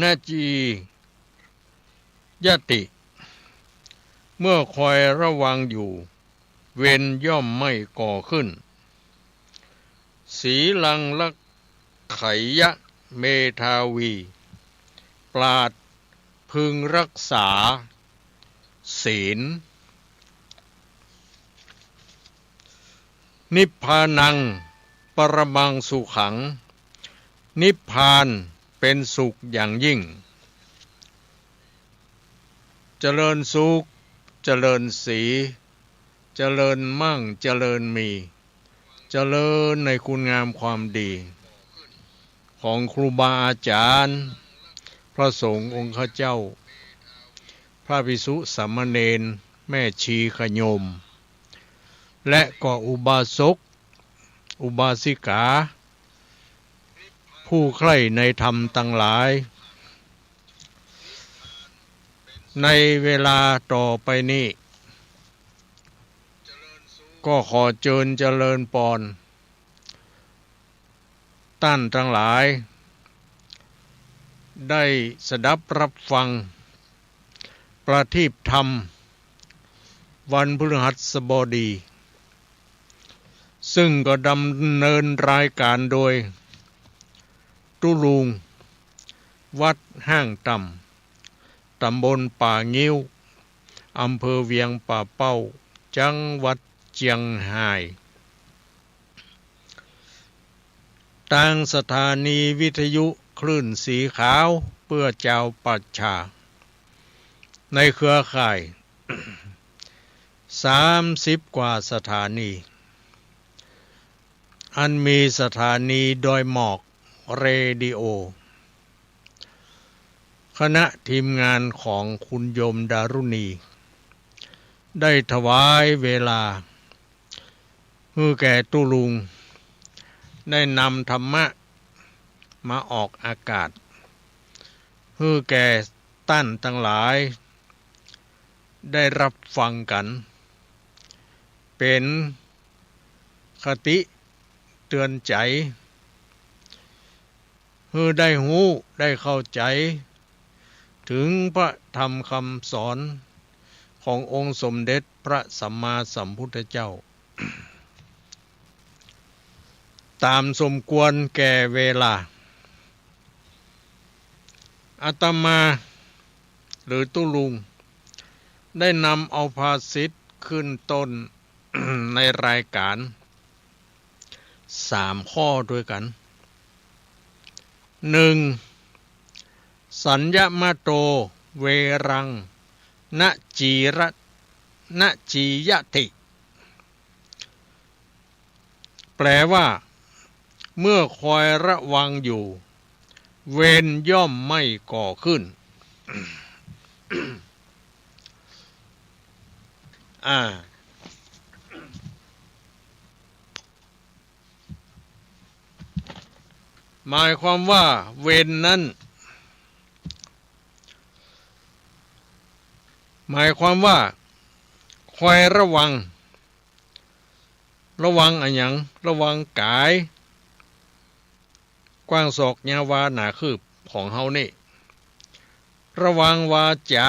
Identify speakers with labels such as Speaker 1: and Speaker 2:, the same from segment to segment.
Speaker 1: นาจียติเมื่อคอยระวังอยู่เวรย่อมไม่ก่อขึ้นสีลังลักไขยะเมทาวีปราดพึงรักษาศีลนิพพานังปรมังสุขังนิพพานเป็นสุขอย่างยิ่งเจริญสุขเจริญสีเจริญมั่งเจริญมีเจริญในคุณงามความดีของครูบาอาจารย์พระสงฆ์องค์ข้าเจ้าพระภิกษุสามเณรแม่ชีขโยมและก็อุบาสกอุบาสิกาผู้ใคร่ในธรรมทั้งหลายในเวลาต่อไปนี้ก็ขอเจริญพรท่านทั้งหลายได้สดับรับฟังประทีปธรรมวันพฤหัสบดีซึ่งก็ดำเนินรายการโดยตุลุงวัดห้างต่ำตำบลป่างิ้วอำเภอเวียงป่าเป้าจังหวัดเชียงรายทางสถานีวิทยุคลื่นสีขาวเพื่อเจ้าปัจฉาในเครือข่าย30 กว่าสถานีอันมีสถานีดอยหมอกเรดิโอคณะทีมงานของคุณโยมดารุณีได้ถวายเวลาให้แก่ตุลุงได้นำธรรมะมาออกอากาศให้แก่ท่านทั้งหลายได้รับฟังกันเป็นคติเตือนใจให้ได้หูได้เข้าใจถึงพระธรรมคำสอนขององค์สมเด็จพระสัมมาสัมพุทธเจ้าตามสมควรแก่เวลาอาตมาหรือตุลุงได้นำเอาภาษิตขึ้นต้น ในรายการ3 ข้อด้วยกัน 1. สัญญมโตเวรังนจีระนจียติแปลว่าเมื่อคอยระวังอยู่เวรย่อมไม่ก่อขึ้น หมายความว่าเวรนั้นหมายความว่าคอยระวังอันหยังระวังกายกว้างศอกยาวาหนาคืบของเฮานี่ระวังวาจา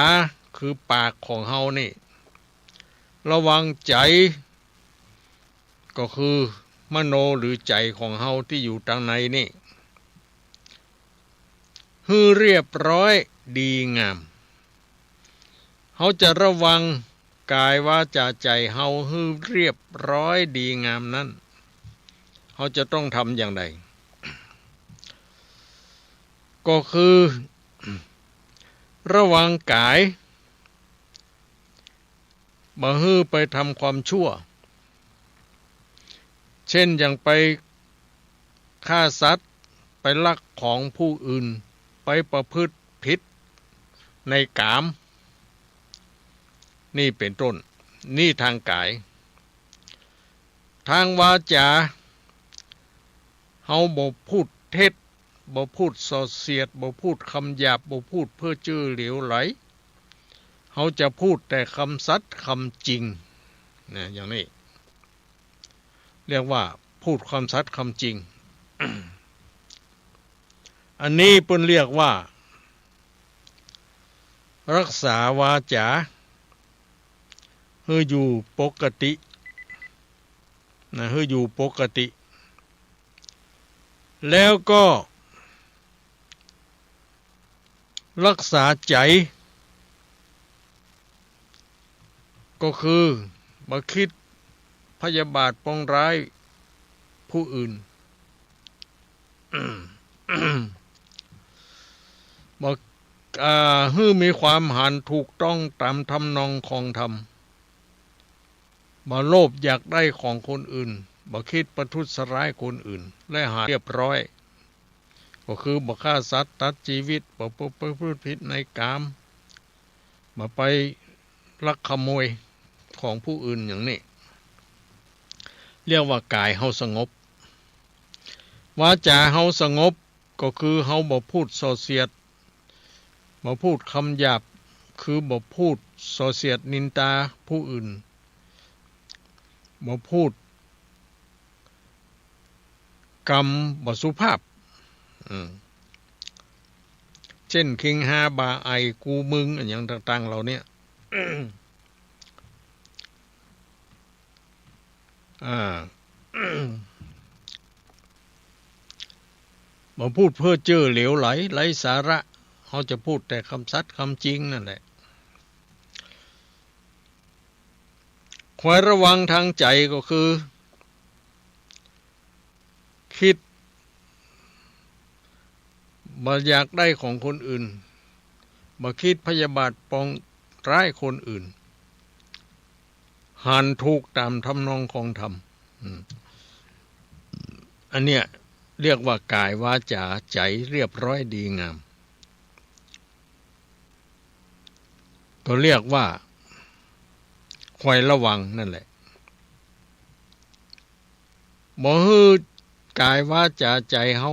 Speaker 1: คือปากของเฮานี่ระวังใจก็คือมโนหรือใจของเฮาที่อยู่ทางในนี่ให้เรียบร้อยดีงามเฮาจะระวังกายวาจาใจเฮาให้เรียบร้อยดีงามนั้นเฮาจะต้องทำอย่างไรก็คือระวังกายบ่ให้ไปทำความชั่วเช่นอย่างไปฆ่าสัตว์ไปลักของผู้อื่นไปประพฤติผิดในกามนี่เป็นต้นนี่ทางกายทางวาจาเฮาบ่พูดเท็จบ่พูดส่อเสียดบ่พูดคำหยาบบ่พูดเพื่อจื้อเหลวไหลเขาจะพูดแต่คำสัตย์คำจริงนะอย่างนี้เรียกว่าพูดความสัตย์คำจริง อันนี้เพิ่นเรียกว่า รักษาวาจาให้อยู่ปกติให้อยู่ปกติแล้วก็รักษาใจก็คือบ่คิดพยาบาทปองร้ายผู้อื่น บ่ให้มีความหันถูกต้องตามทำนองของธรรมบ่โลภอยากได้ของคนอื่นบ่คิดประทุษร้ายคนอื่นและหาเรียบร้อยก็คือบ่ฆ่าสัตว์ตัดชีวิตบ่ประพฤติผิดในกามบ่ไปลักขโมยของผู้อื่นอย่างนี้เรียกว่ากายเฮาสงบวาจาเฮาสงบก็คือเฮาบ่พูดส่อเสียดบ่พูดคำหยาบคือบ่พูดส่อเสียดนินทาผู้อื่นบ่พูดกรรมบ่สุภาพเช่นคิงฮาบาไอกูมึงอย่างต่างๆเหล่านี้บ่พูดเพ้อเจ้อเหลวไหลไร้สาระเขาจะพูดแต่คำสัตย์คำจริงนั่นแหละคอยระวังทางใจก็คือคิดบ่อยากได้ของคนอื่นบ่คิดพยาบาทปองร้ายคนอื่นหันถูกตามทำนองของธรรมอันเนี้ยเรียกว่ากายวาจาใจเรียบร้อยดีงามก็เรียกว่าคอยระวังนั่นแหละบ่ให้กายวาจาใจเฮา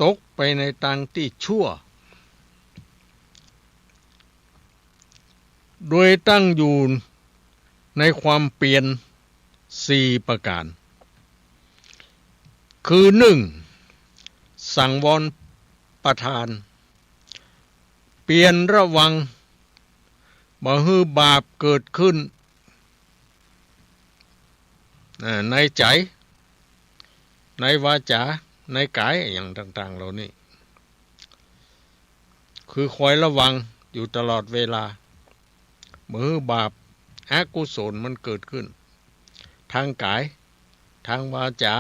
Speaker 1: ตกไปในทางที่ชั่วโดยตั้งอยู่ในความเปลี่ยน4ประการคือ1สังวรประทานเปลี่ยนระวังบ่ให้บาปเกิดขึ้นในใจในวาจาในกายอย่างต่างๆเหล่านี้คือคอยระวังอยู่ตลอดเวลาบ่ให้บาปอกุศลมันเกิดขึ้นทางกายทางวาจา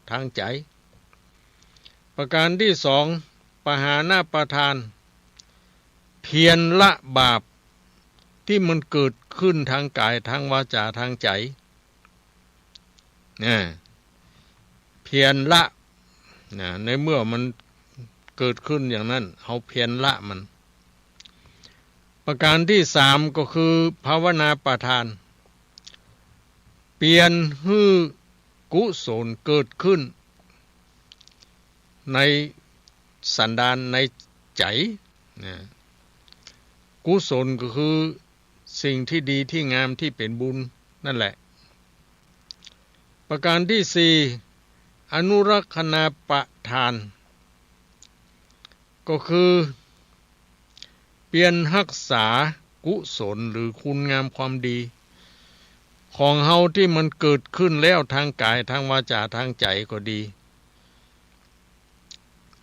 Speaker 1: ทางใจประการที่2ปหานาประทานเพียรละบาปที่มันเกิดขึ้นทางกายทางวาจาทางใจเพียรละในเมื่อมันเกิดขึ้นอย่างนั้นเอาเพียรละมันประการที่3ก็คือภาวนาประทานเปลี่ยนให้กุศลเกิดขึ้นในสันดานในใจกุศลก็คือสิ่งที่ดีที่งามที่เป็นบุญนั่นแหละประการที่4อนุรักษณาประทานก็คือเปลี่ยนรักษากุศลหรือคุณงามความดีของเฮาที่มันเกิดขึ้นแล้วทางกายทางวาจาทางใจก็ดี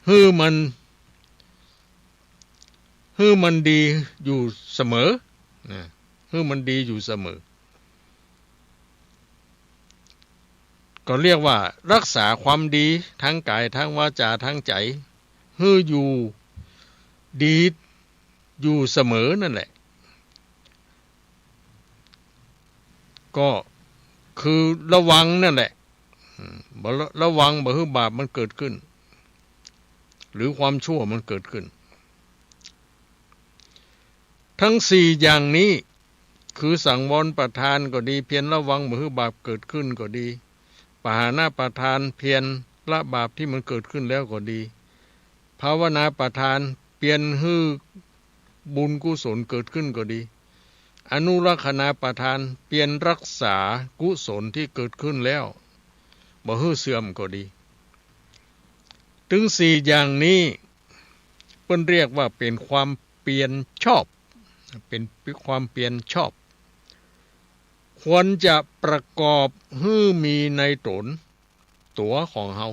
Speaker 1: ให้มันดีอยู่เสมอให้มันดีอยู่เสมอก็เรียกว่ารักษาความดีทั้งกายทั้งวาจาทั้งใจให้อยู่ดีอยู่เสมอนั่นแหละก็คือระวังนั่นแหละระวังบ่ให้บาปมันเกิดขึ้นหรือความชั่วมันเกิดขึ้นทั้ง4อย่างนี้คือสังวรประทานก็ดีเพียรระวังบ่ให้บาปเกิดขึ้นก็ดีปหานาประทานเพียรละบาปที่มันเกิดขึ้นแล้วก็ดีภาวนาประทานเปลี่ยนให้บุญกุศลเกิดขึ้นก็ดีอนุรักษณาประทานเปลี่ยนรักษากุศลที่เกิดขึ้นแล้วบ่ให้เสื่อมก็ดีถึง4อย่างนี้เพิ่นเรียกว่าเป็นความเป พียรชอบเป็นความเพียรชอบควรจะประกอบให้มีในตนตัวของเฮา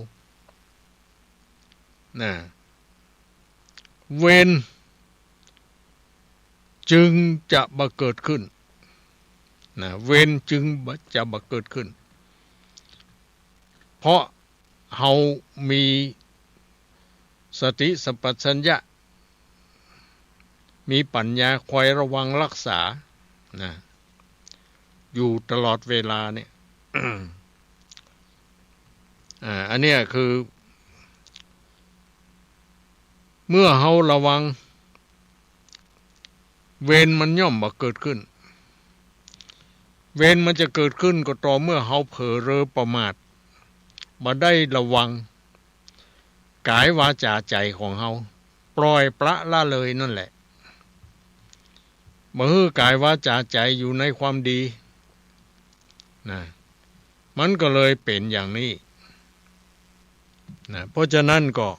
Speaker 1: นะเวรจึงจะบังเกิดขึ้นนะเวรจึงจะบังเกิดขึ้นเพราะเฮามีสติสัมปชัญญะมีปัญญาคอยระวังรักษานะอยู่ตลอดเวลาเนี่ย อันเนี้ยคือเมื่อเฮาระวังเวรมันย่อมบ่เกิดขึ้นเวรมันจะเกิดขึ้นก็ต่อเมื่อเฮาเผลอเรอประมาทบ่ได้ระวังกายวาจาใจของเฮาปล่อยปละละเลยนั่นแหละบ่ฮื้อกายวาจาใจอยู่ในความดีนะมันก็เลยเป็นอย่างนี้นะเพราะฉะนั้นก็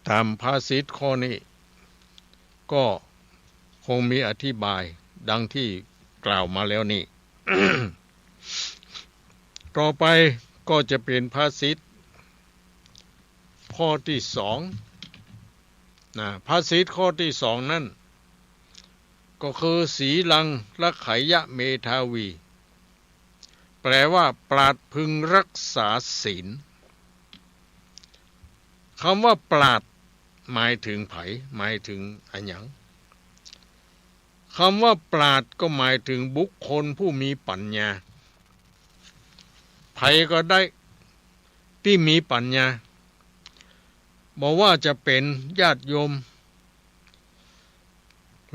Speaker 1: ตามภาษิตข้อนี้ก็คงมีอธิบายดังที่กล่าวมาแล้วนี่ ต่อไปก็จะเป็นภาษิตข้อที่สองนะภาษิตข้อที่สองนั่นก็คือสีลังละไขยะเมทาวีแปลว่าปราดพึงรักษาศีลคำว่าปราดหมายถึงไผหมายถึงอันหยังคำว่าปราดก็หมายถึงบุคคลผู้มีปัญญาไผก็ได้ที่มีปัญญาบอกว่าจะเป็นญาติโยม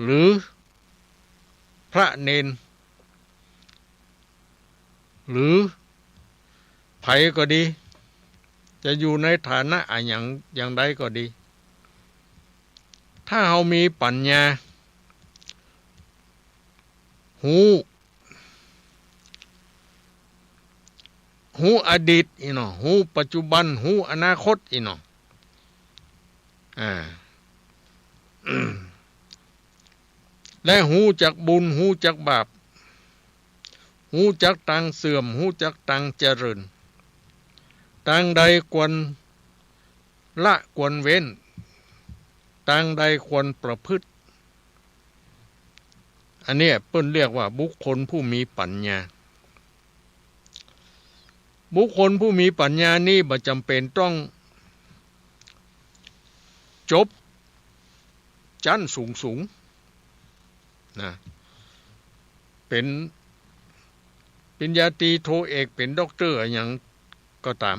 Speaker 1: หรือพระเนนหรือไผก็ดีจะอยู่ในฐานะอย่างใดก็ดีถ้าเรามีปัญญาหูอดีตอีเนาะหูปัจจุบันหูอนาคตอีเนาะและหูจักบุญหูจักบาปหูจักตังเสื่อมหูจักตังเจริญตังใดควรละควรเว้นตังใดควรประพฤติอันนี้เปิ้นเรียกว่าบุคคลผู้มีปัญญาบุคคลผู้มีปัญญานี่บ่จำเป็นต้องจบชั้นสูงนะเป็นปริญญาตรีโทเอกเป็นด็อกเตอร์อย่างก็ตาม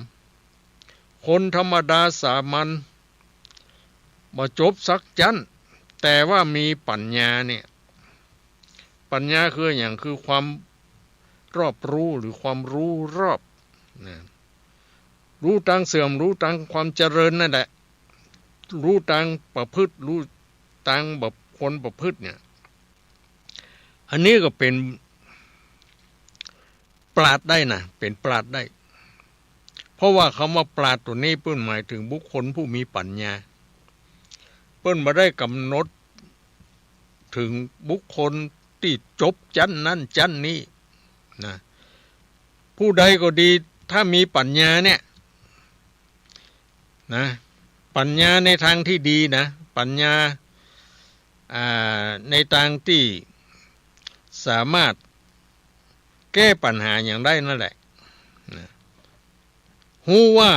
Speaker 1: คนธรรมดาสามัญบ่จบสักชั้นแต่ว่ามีปัญญาเนี่ยปัญญาคืออย่างคือความรอบรู้หรือความรู้รอบนะรู้ทางเสื่อมรู้ทางความเจริญนั่นแหละรู้ทางประพฤติรู้ทางแบบคนประพฤติเนี่ยอันนี้ก็เป็นปราชญ์ได้นะเป็นปราชญ์ได้เพราะว่าคำว่าปราชญ์ตัวนี้เปิ้นหมายถึงบุคคลผู้มีปัญญาเปิ้นบ่ได้กำหนดถึงบุคคลที่จบชั้นนั้นชั้นนี้นะผู้ใดก็ดีถ้ามีปัญญาเนี่ยนะปัญญาในทางที่ดีนะปัญญาในทางที่สามารถแก้ปัญหาอย่างได้นั่นแหละนะรู้ว่า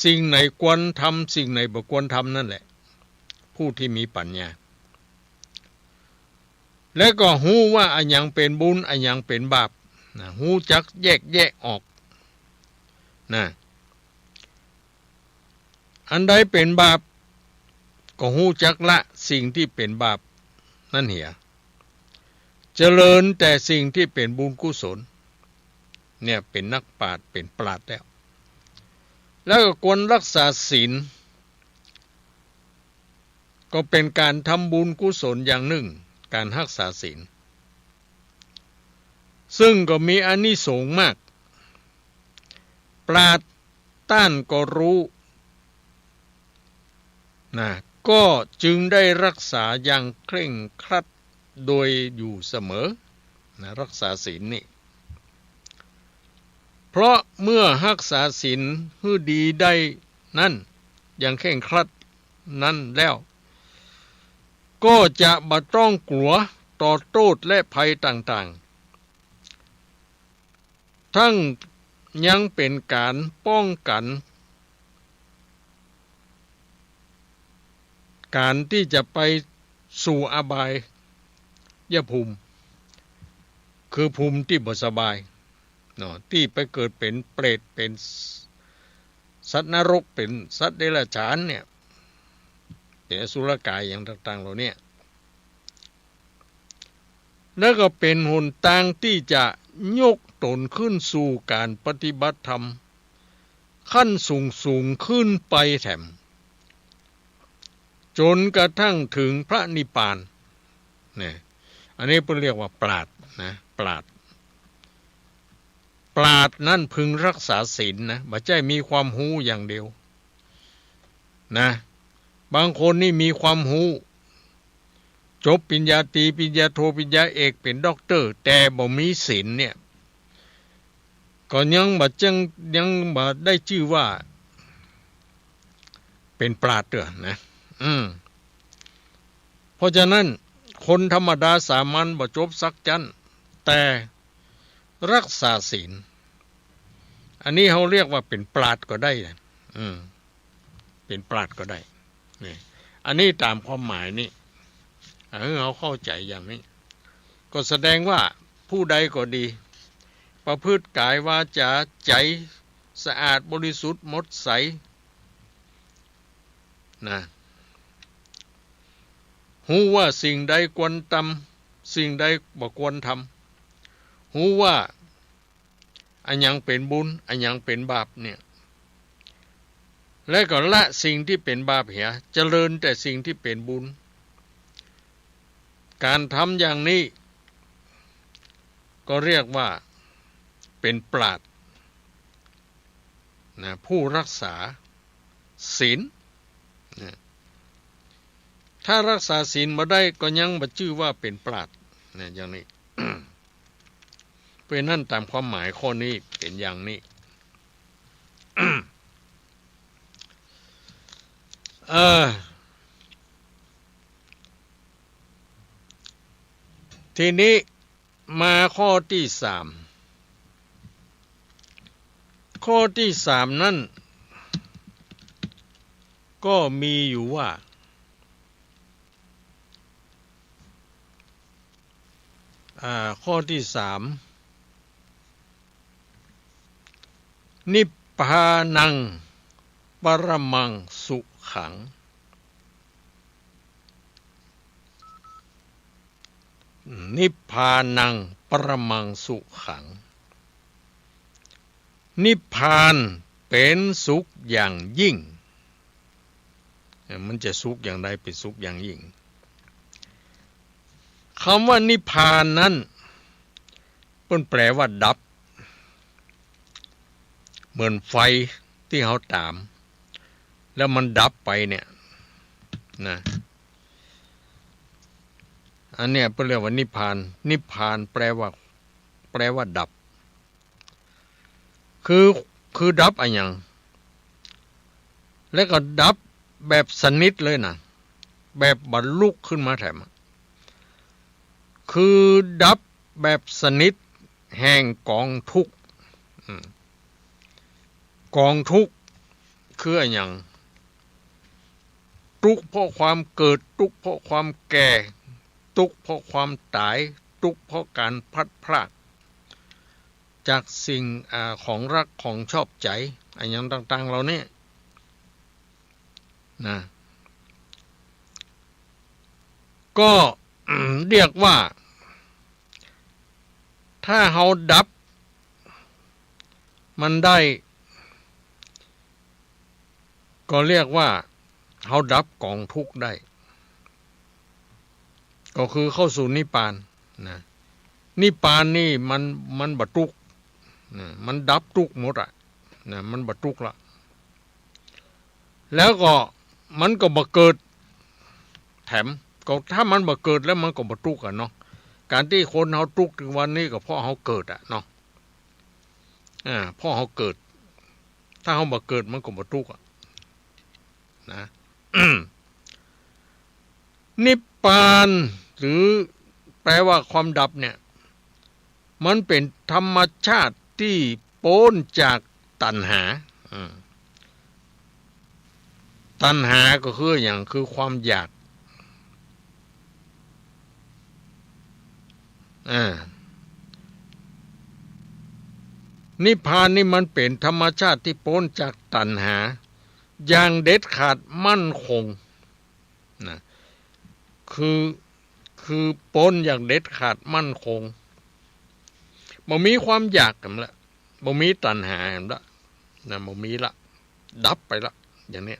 Speaker 1: สิ่งไหนควรทำสิ่งไหนบ่ควรทำนั่นแหละผู้ที่มีปัญญาและก็รู้ว่าอันยังเป็นบุญอันยังเป็นบาปนะรู้จักแยกออกนะอันใดเป็นบาปก็รู้จักละสิ่งที่เป็นบาปนั่นเหียเจริญแต่สิ่งที่เป็นบุญกุศลเนี่ยเป็นนักปราชญ์เป็นปราชญ์แล้วก็ควรรักษาศีลก็เป็นการทำบุญกุศลอย่างหนึ่งการรักษาศีลซึ่งก็มีอานิสงส์มากปราชญ์ต้านก็รู้นะ ก็จึงได้รักษาอย่างเคร่งครัดโดยอยู่เสมอนะรักษาศีลนี่เพราะเมื่อรักษาศีลให้ดีได้นั่นอย่างเคร่งครัดนั้นแล้วก็จะบ่ต้องกลัวต่อโทษและภัยต่างๆทั้งยังเป็นการป้องกันการที่จะไปสู่อบายภูมิคือภูมิที่บ่สบายเนาะที่ไปเกิดเป็นเปรตเป็นสัตว์นรกเป็นสัตว์เดรัจฉานเนี่ยเป็นอสุรกายอย่างต่างๆเหล่านี้แล้วก็เป็นหนทางที่จะยกตนขึ้นสู่การปฏิบัติธรรมขั้นสูงขึ้นไปแถมจนกระทั่งถึงพระนิพพานเนี่ยอันนี้เรียกว่าปราชญ์นะปราชญ์นั่นพึงรักษาศีลนะบ่ใช่มีความรู้อย่างเดียวนะบางคนนี่มีความรู้จบปริญญาตรีปริญญาโทปริญญาเอกเป็นด็อกเตอร์แต่บ่มีศีลเนี่ยก็ยังบ่ได้ชื่อว่าเป็นปราชญ์เด้อนะเพราะฉะนั้นคนธรรมดาสามัญบ่จบสักจันแต่รักษาศีลอันนี้เขาเรียกว่าเป็นปราชญ์ก็ได้เป็นปราชญ์ก็ได้นี่อันนี้ตามความหมายนี่เขาเข้าใจอย่างนี้ก็แสดงว่าผู้ใดก็ดีประพฤติกายวาจาใจสะอาดบริสุทธิ์หมดใสนะหูว่าสิ่งใดควรทำสิ่งใดบ่ควรทำหูว่าอันยังเป็นบุญอันยังเป็นบาปเนี่ยและก็ละสิ่งที่เป็นบาปเหียเจริญแต่สิ่งที่เป็นบุญการทำอย่างนี้ก็เรียกว่าเป็นปราชญ์นะผู้รักษาศีลนะถ้ารักษาศีลบ่ได้ก็ยังบ่ชื่อว่าเป็นปราชญ์นะอย่างนี้ เพราะนั้นตามความหมายข้อนี้เป็นอย่างนี้ ทีนี้มาข้อที่สามนั่นก็มีอยู่ว่าข้อที่สามนิพพานังปรมังสุขังนิพพานังปรมังสุขังนิพพานเป็นสุขอย่างยิ่งมันจะสุขอย่างใดเป็นสุขอย่างยิ่งคำว่านิพพานนั้นเป็นแปลว่าดับเหมือนไฟที่เขาตามแล้วมันดับไปเนี่ยนะอันเนี้ยเป็นเรียกว่านิพพานแปลว่าดับคือดับอะไรอย่างแล้วก็ดับแบบสนิทเลยนะแบบบรรลุขึ้นมาแถมคือดับแบบสนิทแห่งกองทุกข์กองทุกข์คืออะไรอย่างทุกข์เพราะความเกิดทุกข์เพราะความแก่ทุกข์เพราะความตายทุกข์เพราะการพลัดพรากจากสิ่งของรักของชอบใจอะไรอย่างต่างๆเหล่านี้นะก็เรียกว่าถ้าเราดับมันได้ก็เรียกว่าเราดับกองทุกข์ได้ก็คือเข้าสู่นิพพานนะนิพพานนี่มันบรรทุกนะมันดับทุกข์หมดอ่ะนะมันบรรทุกละแล้วก็มันก็บ่เกิด แถมก็ถ้ามันบ่เกิดแล้วมันก็บ่ทุกข์เนาะการที่คนเฮาทุกข์ถึงวันนี้ก็เพราะเฮาเกิดเนาะเพราะเฮาเกิดถ้าเฮาบ่เกิดมันก็บ่ทุกข์นะ นิพพานหรือแปลว่าความดับเนี่ยมันเป็นธรรมชาติที่พ้นจากตัณหาตัณหาก็คืออย่างคือความอยากนิพพานนี่มันเป็นธรรมชาติที่พ้นจากตัณหาอย่างเด็ดขาดมั่นคงนะคือพ้นอย่างเด็ดขาดมั่นคงบ่มีความอยากกันละบ่มีตัณหากันละนะบ่มีละดับไปละอย่างนี้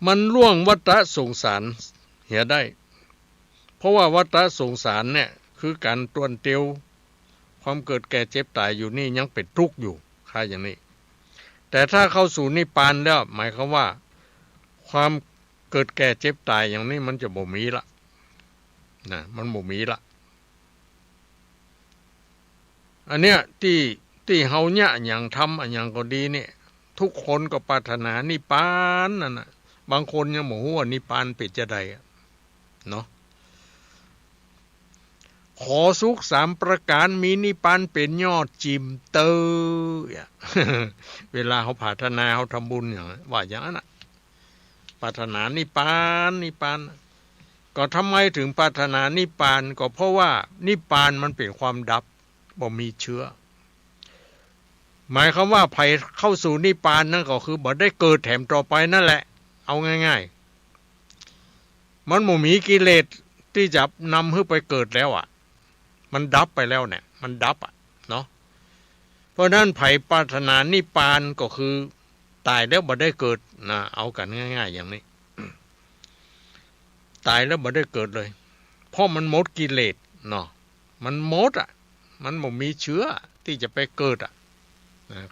Speaker 1: มันล่วงวัฏสงสารเหียได้เพราะว่าวัฏสงสารเนี่ยคือการตวนเตียวความเกิดแก่เจ็บตายอยู่นี่ยังเป็นทุกข์อยู่ค่าอย่างนี้แต่ถ้าเข้าสู่นิพพานแล้วหมายความว่าความเกิดแก่เจ็บตายอย่างนี้มันจะบ่มีละนะมันบ่มีละอันเนี้ยที่เฮาเนี่ยอย่างทำอันอย่างก็ดีเนี่ยทุกคนก็ปรารถนานิพพานนั่นน่ะบางคนยังบ่ฮู้ว่านิพพานเป็นจะใดเนาะขอสุข3ประการมีนิพพานเป็นยอดจิมเตอเวลาเขาปรารถนาเขาทำบุญอย่างว่าอย่างนั้นปรารถนานิพพานก็ทำไมถึงปรารถนานิพพานก็เพราะว่านิพพานมันเป็นความดับบ่มีเชื้อหมายความว่าภัยเข้าสู่นิพพานนั่นก็คือบ่ได้เกิดแถมต่อไปนั่นแหละเอาง่ายๆมันบ่มีกิเลสที่จะนำให้ไปเกิดแล้วมันดับไปแล้วเนี่ยมันดับเนาะเพราะนั้นภัยปรารถนานิพพานก็คือตายแล้วบ่ได้เกิดนะเอากันง่ายๆอย่างนี้ตายแล้วบ่ได้เกิดเลยเพราะมันหมดกิเลสเนาะมันหมดมันบ่มีเชื้อที่จะไปเกิด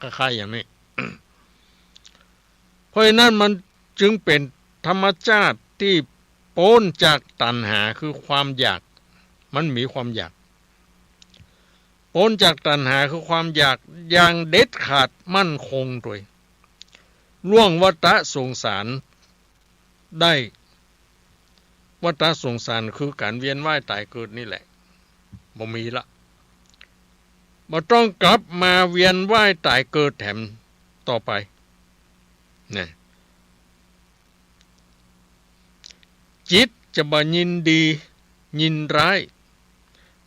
Speaker 1: คล้ายๆอย่างนี้ เพราะฉะนั้นมันจึงเป็นธรรมชาติที่พ้นจากตัณหาคือความอยากมันมีความอยากพ้นจากตัณหาคือความอยากอย่างเด็ดขาดมั่นคงโดยล่วงวัฏสงสารได้วัฏสงสารคือการเวียนว่ายตายเกิดนี่แหละบ่มีละบ่ต้องกลับมาเวียนว่ายตายเกิดแถมต่อไปเนี่ยจิตจะบ่ยินดียินร้าย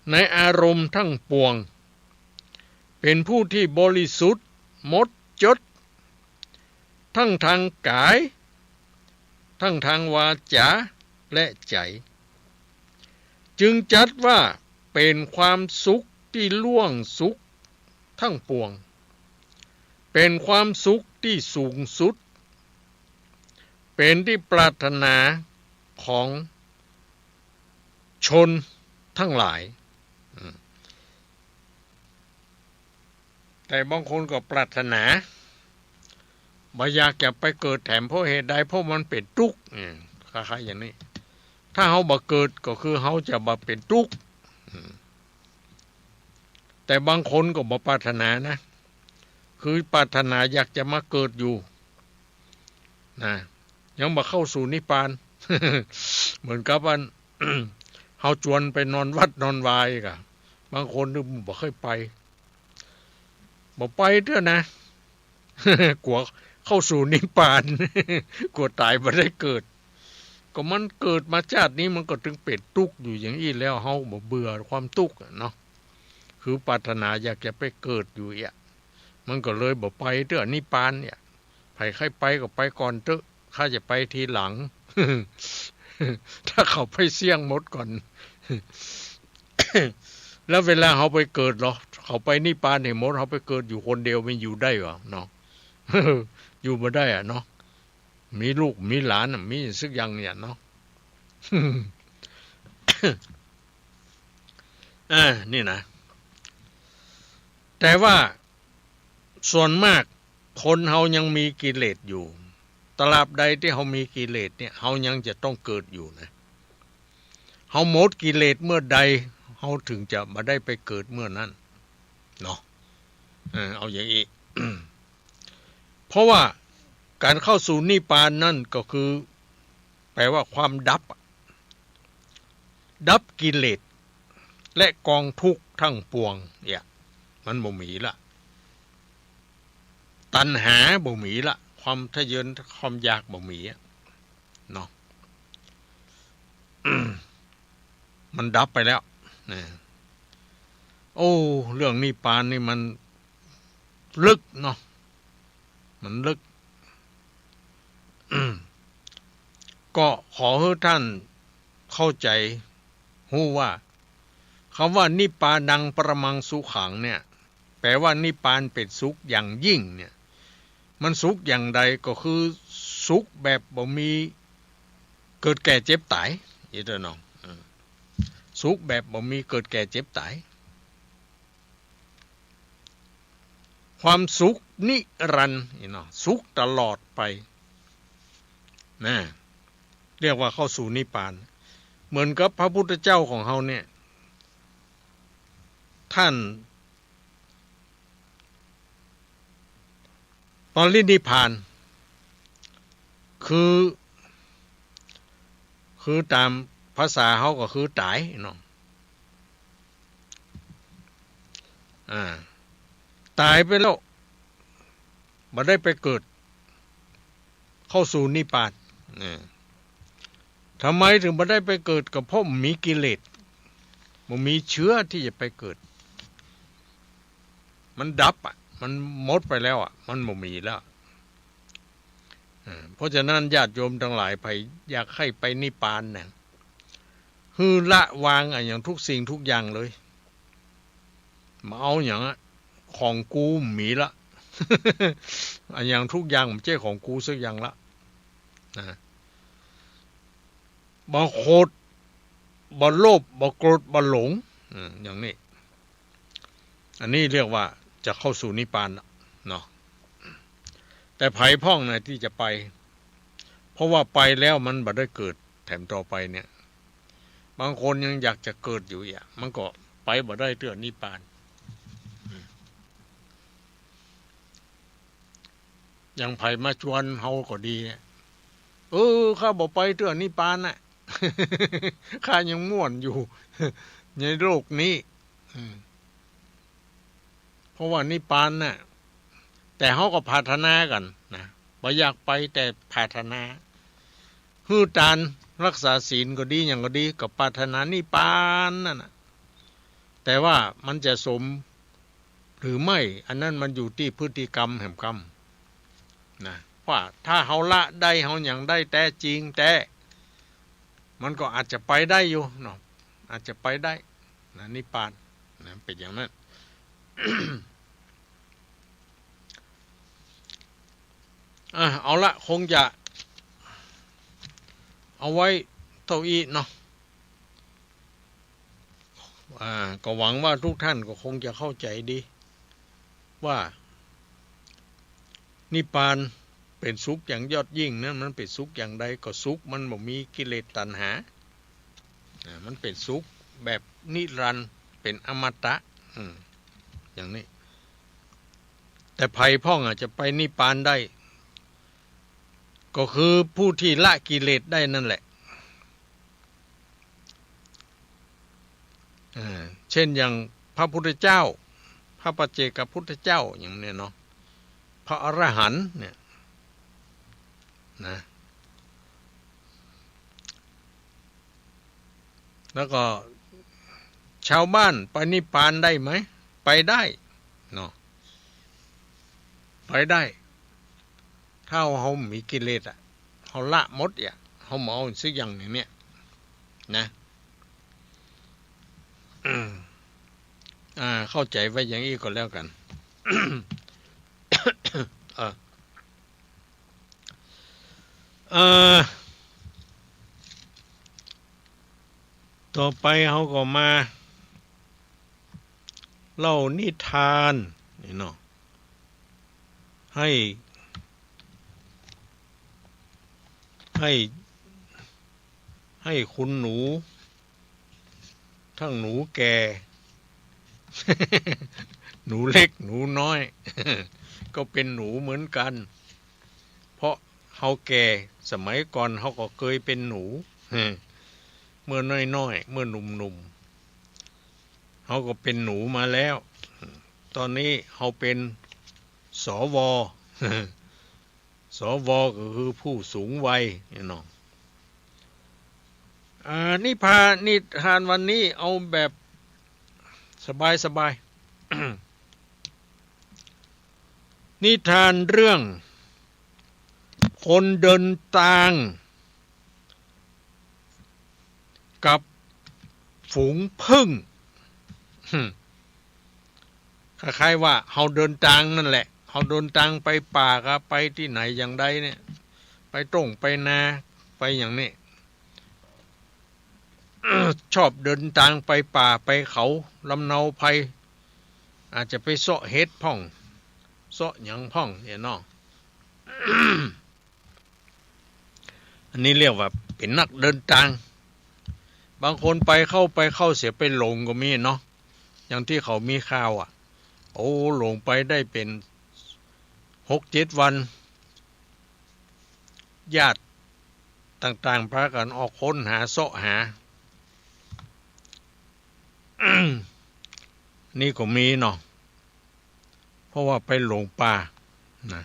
Speaker 1: ในอารมณ์ทั้งปวงเป็นผู้ที่บริสุทธิ์หมดจดทั้งทางกายทั้งทางวาจาและใจจึงจัดว่าเป็นความสุขที่ล่วงสุขทั้งปวงเป็นความสุขที่สูงสุดเป็นที่ปรารถนาของชนทั้งหลายแต่บางคนก็ปรารถนาบ่อยากจะไปเกิดแถมเพราะเหตุใดเพราะมันเป็นทุกข์คล้ายๆอย่างนี้ถ้าเฮาบ่เกิดก็คือเฮาจะบ่เป็นทุกข์แต่บางคนก็บ่ปรารถนานะคือปรารถนาอยากจะมาเกิดอยู่นะยังบ่เข้าสู่นิพพาน เหมือนกับว่า เฮาชวนไปนอนวัดนอนวายกะบางคนนึกบ่เคยไปบ่ไปเด้อนะ กลัวเข้าสู่นิพพาน กลัวตายบ่ได้เกิดก็มันเกิดมาชาตินี้มันก็ถึงเป็นทุกข์อยู่อย่างนี้แล้วเฮาบ่เบื่อความทุกข์เนาะคือปรารถนาอยากจะไปเกิดอยู่มันก็เลยบ่ไปเด้อนิพพานเนี่ยไผใครไปก็ไปก่อนเถอะข้าจะไปทีหลัง ถ้าเขาไปเสี่ยงหมดก่อน แล้วเวลาเขาไปเกิดหรอเขาไปนิพพานให้หมดเขาไปเกิดอยู่คนเดียวไม่อยู่ได้หรอเนาะ อยู่มาได้เนาะมีลูกมีหลานมีสักอย่างเนี่ยเนาะ นี่นะแต่ว่าส่วนมากคนเฮายังมีกิเลสอยู่ ตราบใดที่เฮามีกิเลสเนี่ยเฮายังจะต้องเกิดอยู่นะเฮาหมดกิเลสเมื่อใดเฮาถึงจะมาได้ไปเกิดเมื่อนั้นเนาะเอาอย่างนี้ เพราะว่าการเข้าสู่นิพพานนั่นก็คือแปลว่าความดับกิเลสและกองทุกข์ทั้งปวงเนี่ยมันบ่มีละตัณหาบ่มีละความทะเยอความอยากบ่มีเนาะ มันดับไปแล้วนะโอ้เรื่องนิพพานนี่มันลึกเนาะมันลึก ก็ขอให้ท่านเข้าใจรู้ว่าคำว่านิพพานังปรมังสุขังเนี่ยแปลว่านิพพานเป็นสุขอย่างยิ่งเนี่ยมันสุขอย่างใดก็คือสุขแบบบ่มีเกิดแก่เจ็บตายอีเด้อน้องสุขแบบบ่มีเกิดแก่เจ็บตายความสุขนิรันดร์เนาะสุขตลอดไปนะเรียกว่าเข้าสู่นิพพานเหมือนกับพระพุทธเจ้าของเฮาเนี่ยท่านปรินิพพานคือตามภาษาเฮาก็คือตายเนาะตายไปแล้วบ่ได้ไปเกิดเข้าสู่นิพพานทำไมถึงบ่ได้ไปเกิดก็เพราะมีกิเลสมันมีเชื้อที่จะไปเกิดมันดับมันหมดไปแล้วมันบ่มีแล้วเพราะฉะนั้นญาติโยมทั้งหลายไปอยากให้ไปนิพพานเนี่ยคือละวางอย่างทุกสิ่งทุกอย่างเลยมาเอาอย่างของกูมีละ อย่างทุกอย่างมันเจ้ของกูสักอย่างละบ่โคตรบ่โลภบ่โกรธบ่หลงอย่างนี้อันนี้เรียกว่าจะเข้าสู่นิพพานเนาะแต่ไผพ่องนะที่จะไปเพราะว่าไปแล้วมันบ่ได้เกิดแถมต่อไปเนี่ยบางคนยังอยากจะเกิดอยู่มันก็ไปบ่ได้เตื้อนิพพานอย่างไผมาชวนเฮาก็ดีข้าบ่ไปเตื้อนิพพานน่ะ ข้ายังม่วนอยู่ ในโลกนี้เพราะว่านิพพานน่ะแต่เฮาก็ปรารถนากันนะบ่อยากไปแต่ปรารถนาฮื้อตานรักษาศีลก็ดีอย่างก็ดีก็ปรารถนานิพพานนั่นน่ะแต่ว่ามันจะสมหรือไม่อันนั้นมันอยู่ที่พฤติกรรมแห่งกรรมนะว่าถ้าเฮาละได้เฮาอย่างได้แต่จริงแต่มันก็อาจจะไปได้อยู่เนาะอาจจะไปได้นะนิพพานนะเป็นอย่างนั้น เอาละคงจะเอาไว้เท่านี้เนาะก็หวังว่าทุกท่านก็คงจะเข้าใจดีว่านิพพานเป็นสุขอย่างยอดยิ่งนั้นมันเป็นสุขอย่างใดก็สุขมันบ่มีกิเลสตัณหามันเป็นสุขแบบนิรันดร์เป็นอมตะอย่างนี้แต่ไผพ่องอาจจะไปนิพพานได้ก็คือผู้ที่ละกิเลสได้นั่นแหละเช่นอย่างพระพุทธเจ้าพระปัจเจกพุทธเจ้าอย่างนี้เนาะพระอรหันต์เนี่ยนะแล้วก็ชาวบ้านไปนิพพานได้ไหมไปได้เนาะไปได้ถ้าเขามีกิเลสเขาละหมดเขาเอาสักอย่างอย่างเนี้ยนะเข้าใจไว้อย่างนี้ก็แล้วกัน ต่อไปเขาก็มาเล่านิทานนี่เนาะให้ ให้ให้คุณหนูทั้งหนูแก่ หนูเล็กหนูน้อย ก็เป็นหนูเหมือนกันเพราะเขาแก่สมัยก่อนเขาก็เคยเป็นหนู เมื่อน้อยๆเมื่อหนุ่มๆเขาก็เป็นหนูมาแล้วตอนนี้เขาเป็นสว สวก็คือผู้สูงวัยนี่น้องนิทานวันนี้เอาแบบสบายๆ นิทานเรื่องคนเดินทางกับฝูงผึ้ง คล้ายๆว่าเขาเดินทางนั่นแหละเขาเดินทางไปป่าครับไปที่ไหนอย่างใดเนี่ยไปตรงไปนาไปอย่างนี้ ชอบเดินทางไปป่าไปเขาลำเนาไพรอาจจะไปเสาะเห็ดพ่องเสาะหยังพ่องเนี่ยน้อง อันนี้เรียกว่าเป็นนักเดินทางบางคนไปเข้าเสียไปหลงก็มีเนาะอย่างที่เขามีข่าวโอ้หลงไปได้เป็น6-7 วันญาติต่างๆพากันออกค้นหาเสาะหา นี่ก็มีเนาะเพราะว่าไปหลงป่านะ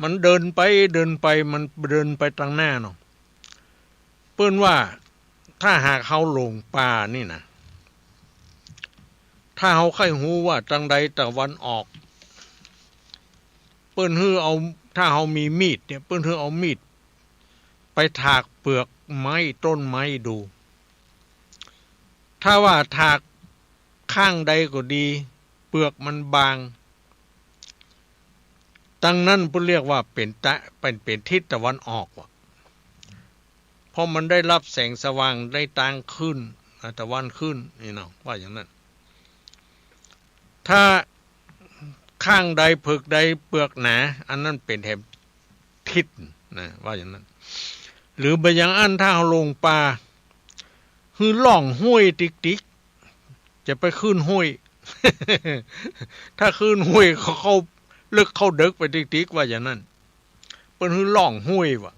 Speaker 1: มันเดินไปมันเดินไปทางหน้าเนาะเปิ้นว่าถ้าหากเขาหลงป่านี่นะถ้าเขาใครหูว่าทางใดตะวันออกเปิ้นฮือเอาถ้าเขามีมีดเนี่ยเปิ้นฮือเอามีดไปถากเปลือกไม้ต้นไม้ดูถ้าว่าถากข้างใดก็ดีเปลือกมันบางตั้งนั้นเพิ่นเรียกว่าเป็นทิศตะวันออกเพราะมันได้รับแสงสว่างได้ต่างขึ้นตะวันขึ้นนี่เนาะว่าอย่างนั้นถ้าข้างใดเปลือกใดเปลือกหนาอันนั้นเป็นแถบทิศนะว่าอย่างนั้นหรือบางอย่างอันถ้าเอาลงป่าคือล่องห้วยติ๊กจะไปขึ้นห้วย ถ้าขึ้นห้วยเขาลึกเข้าเดึกไปติ๊กว่าอย่างนั้นเป็นคือล่องห้วยว่ะ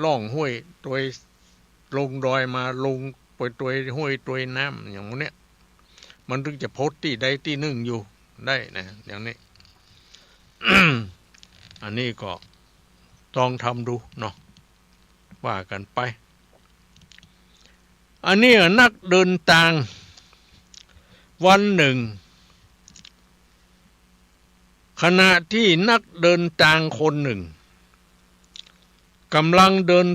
Speaker 1: ล่องห้วยตัวลงดอยมาลงไปตัวห้วยตัวน้ำอย่างนี้มันถึงจะพดที่ใดที่หนึ่งอยู่ได้นะอย่างนี้ อันนี้ก็ต้องทำดูเนาะว่ากันไปอันนี้นักเดินทางวันหนึ่งขณะที่นักเดินทางคนหนึ่งกำลังเดิน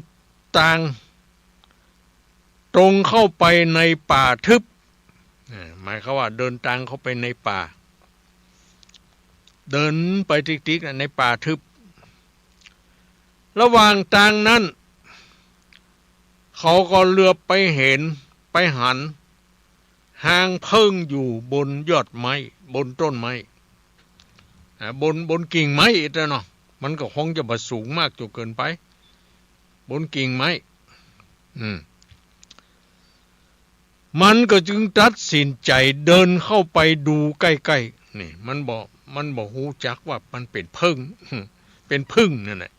Speaker 1: ทางตรงเข้าไปในป่าทึบหมายความว่าเดินทางเข้าไปในป่าเดินไปติ๊กๆในป่าทึบระหว่างทางนั้นเขาก็เลือบไปเห็นไปหันหางผึ้งอยู่บนยอดไม้บนต้นไม้บนกิ่งไม้แต่เนาะมันก็คงจะบ่สูงมากจนเกินไปบนกิ่งไม้มันก็จึงตัดสินใจเดินเข้าไปดูใกล้ๆนี่มันบอกฮู้จักว่ามันเป็นผึ้งเป็นผึ้งนั่นแหละ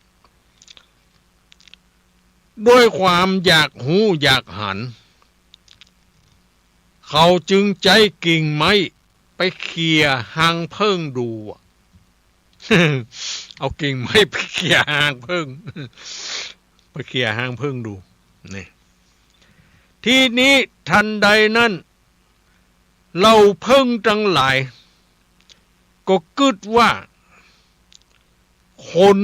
Speaker 1: ด้วยความอยากหูอยากหันเขาจึงใจกิ่งไม้ไปเขี่ยหางผึ้งดู เอากิ่งไม้ไปเขี่ยหางผึ้ง ไปเขี่ยหางผึ้งดูนี่ทีนี้ทันใดนั้นเราผึ้งทั้งหลายก็คิดว่าคน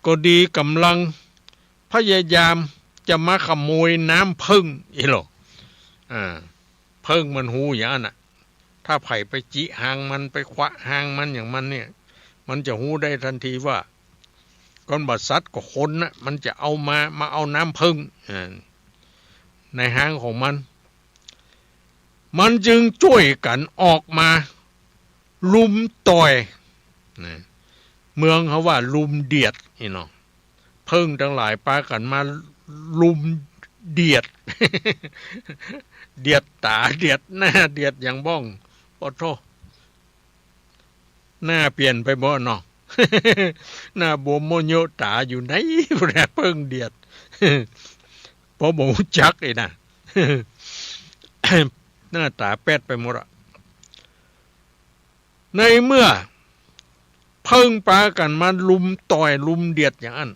Speaker 1: ก็ดีกำลังพยายามจะมาขโมยน้ำผึ้งอีหรอผึ้งมันหูอย่างนั้นถ้าไผ่ไปจิหางมันไปคว้าหางมันอย่างมันเนี่ยมันจะหูได้ทันทีว่าก้อนบาดสัตว์กับคนนะมันจะเอามาเอาน้ำผึ้งในหางของมันจึงช่วยกันออกมาลุมต่อย เมืองเขาว่าลุมเดียดนี่เนาะเพิ่งทั้งหลายปากันมาลุมเดียด เดียดตาเดียดหน้าเดียดอย่างบ้องปอโทหน้าเปลี่ยนไปบ่เนาะ หน้าบวมโมโยตาอยู่ไหนแเพิ่งเดียด เพราะหมูจักไอ้น่ะ หน้าตาแปดไปหมดอะในเมื่อเพิ่งปากันมาลุมต่อยลุมเดียดอย่างนั้น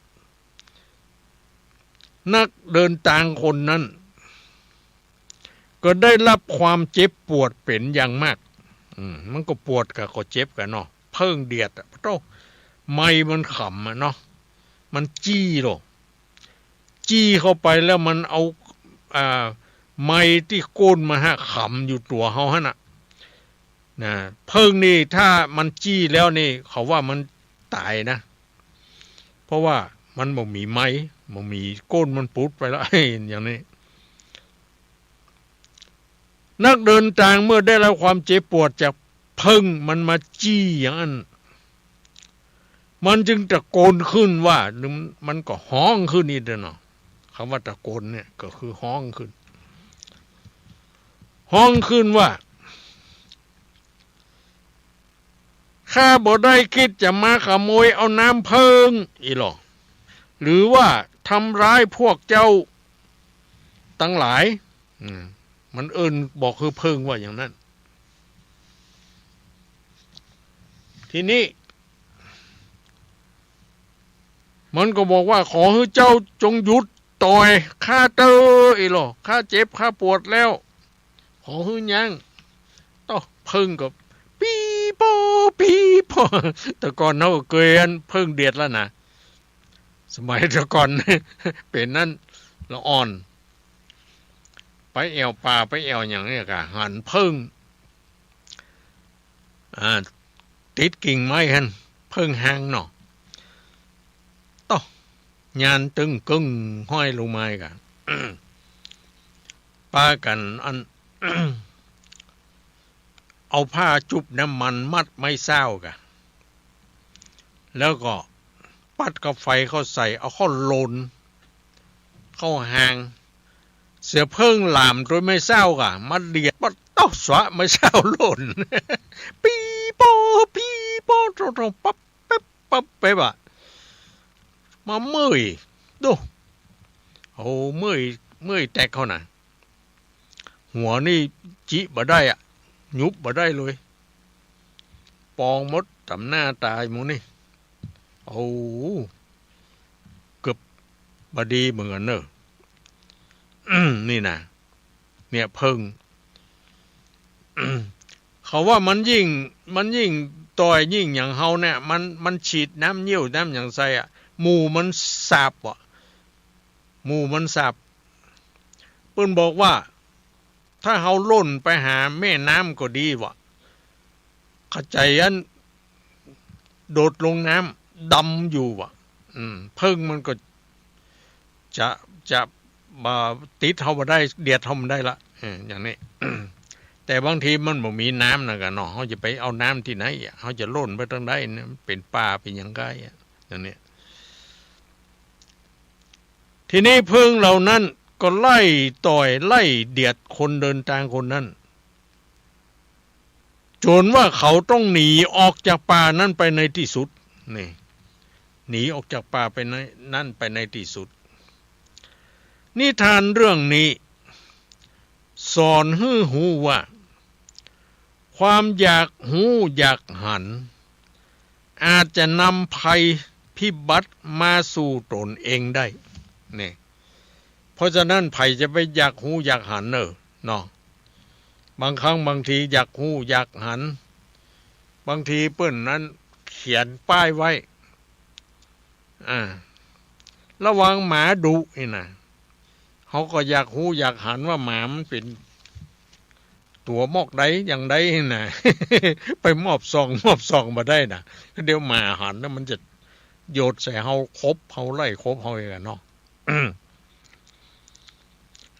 Speaker 1: นักเดินทางคนนั้นก็ได้รับความเจ็บปวดเป็นอย่างมากมันก็ปวดกับก็เจ็บกันเนาะเพิ่งเดียดอะโตไม่มันขำอะเนาะมันจี้หรอจี้เข้าไปแล้วมันเอาไม้ที่โกนมาฮะขำอยู่ตัวเขาฮะน่ะนะเพิ่งนี่ถ้ามันจี้แล้วนี่เขาว่ามันตายนะเพราะว่ามันบ่มีไม้บ่มีโกนมันปุดไปแล้ว อย่างนี้นักเดินทางเมื่อได้รับความเจ็บปวดจากเพิ่งมันมาจี้อย่างนั้นมันจึงตะโกนขึ้นว่ามันก็ฮ้องขึ้นนี่เด้อเนาะคำว่าตะโกนเนี่ยก็คือฮ้องขึ้นว่าข้าบ่ได้คิดจะมาขโมยเอาน้ำเพิ่งอีหรอหรือว่าทำร้ายพวกเจ้าตั้งหลายมันบอกคือเพิ่งว่าอย่างนั้นทีนี้มันก็บอกว่าขอให้เจ้าจงหยุดต่อยข้าเตออีหรอข้าเจ็บข้าปวดแล้วขอให้ยังต่อเพิ่งกับปีโป้แต่ก่อนเขาเกยนเพิ่งเดียดแล้วนะสมัยแต่ก่อน เป็นนั่นละอ่อนไปแอวป่าไปแอวอย่างนี้กะหันเพิ่งติดกิ่งไม้หันเพิ่งหางเนาะต่อยานตึงกึ่งห้อยลงมากัน ป้ากันอัน เอาผ้าจุบน้ำมันมัดไม่เศร้ากะแล้วก็ปัดกับไฟเข้าใส่เอาเข้าโลนเข้าหางเสือเพิ่งหลามโดยไม่เศร้ากะมาเดียดปัดเต้าสวะไม่เศร้าโลน ปีโป้ตรงปั๊บไปบะมาเมื่อยดูโอ้เมื่อยแตกเขาน่ะหัวนี่จิบ่ได้อ่ะยุบบ่ได้เลยปองมดตำหน้าตายหมูนี่โอ้เกือบบดีเหมือนกันเนอะ นี่นะเนี่ยเพิ่ง เขาว่ามันยิ่งต่อยยิ่งอย่างเฮาเนี่ยมันฉีดน้ำเยี่ยวน้ำอย่างใส่อ่ะหมู่มันสาบว่ะหมู่มันสาบเปิ้นบอกว่าถ้าเฮาล่นไปหาแม่น้ำก็ดีว่ะเข้าใจอันโดดลงน้ำดำอยู่ว่ะเพิ่งมันก็จะมาติดเฮาบ่ได้เดียดเฮาบ่ได้ละอย่างนี้ แต่บางทีมันบ่มีน้ำนะกันเนาะเขาจะไปเอาน้ำที่ไหนเขาจะล่นไปทางใดเนี่ยเป็นป่าเป็นอย่างไรอย่างนี้ทีนี้เพิ่งเหล่านั้นก็ไล่ต่อยไล่เดียดคนเดินทางคนนั้นจนว่าเขาต้องหนีออกจากป่านั้นไปในที่สุดนี่หนีออกจากป่าไปในนั้นไปในที่สุดนิทานเรื่องนี้สอนให้หูว่าความอยากหูอยากหันอาจจะนำภัยพิบัติมาสู่ตนเองได้นี่เพราะฉะนั้นภัยจะไปอยากหูอยากหันเนาะบางครั้งบางทีอยากหูอยากหันบางทีเปิ้นนั้นเขียนป้ายไว้ระวังหมาดุนี่นะเขาก็อยากหูอยากหันว่าหมามันเป็นตัวมอกได้อย่างใดนะ ไปมอบซองมาได้นะเดี๋ยวหมาหันแล้วมันจะโยดใส่เฮาคบเฮาไล่คบเฮาอย่างเนาะ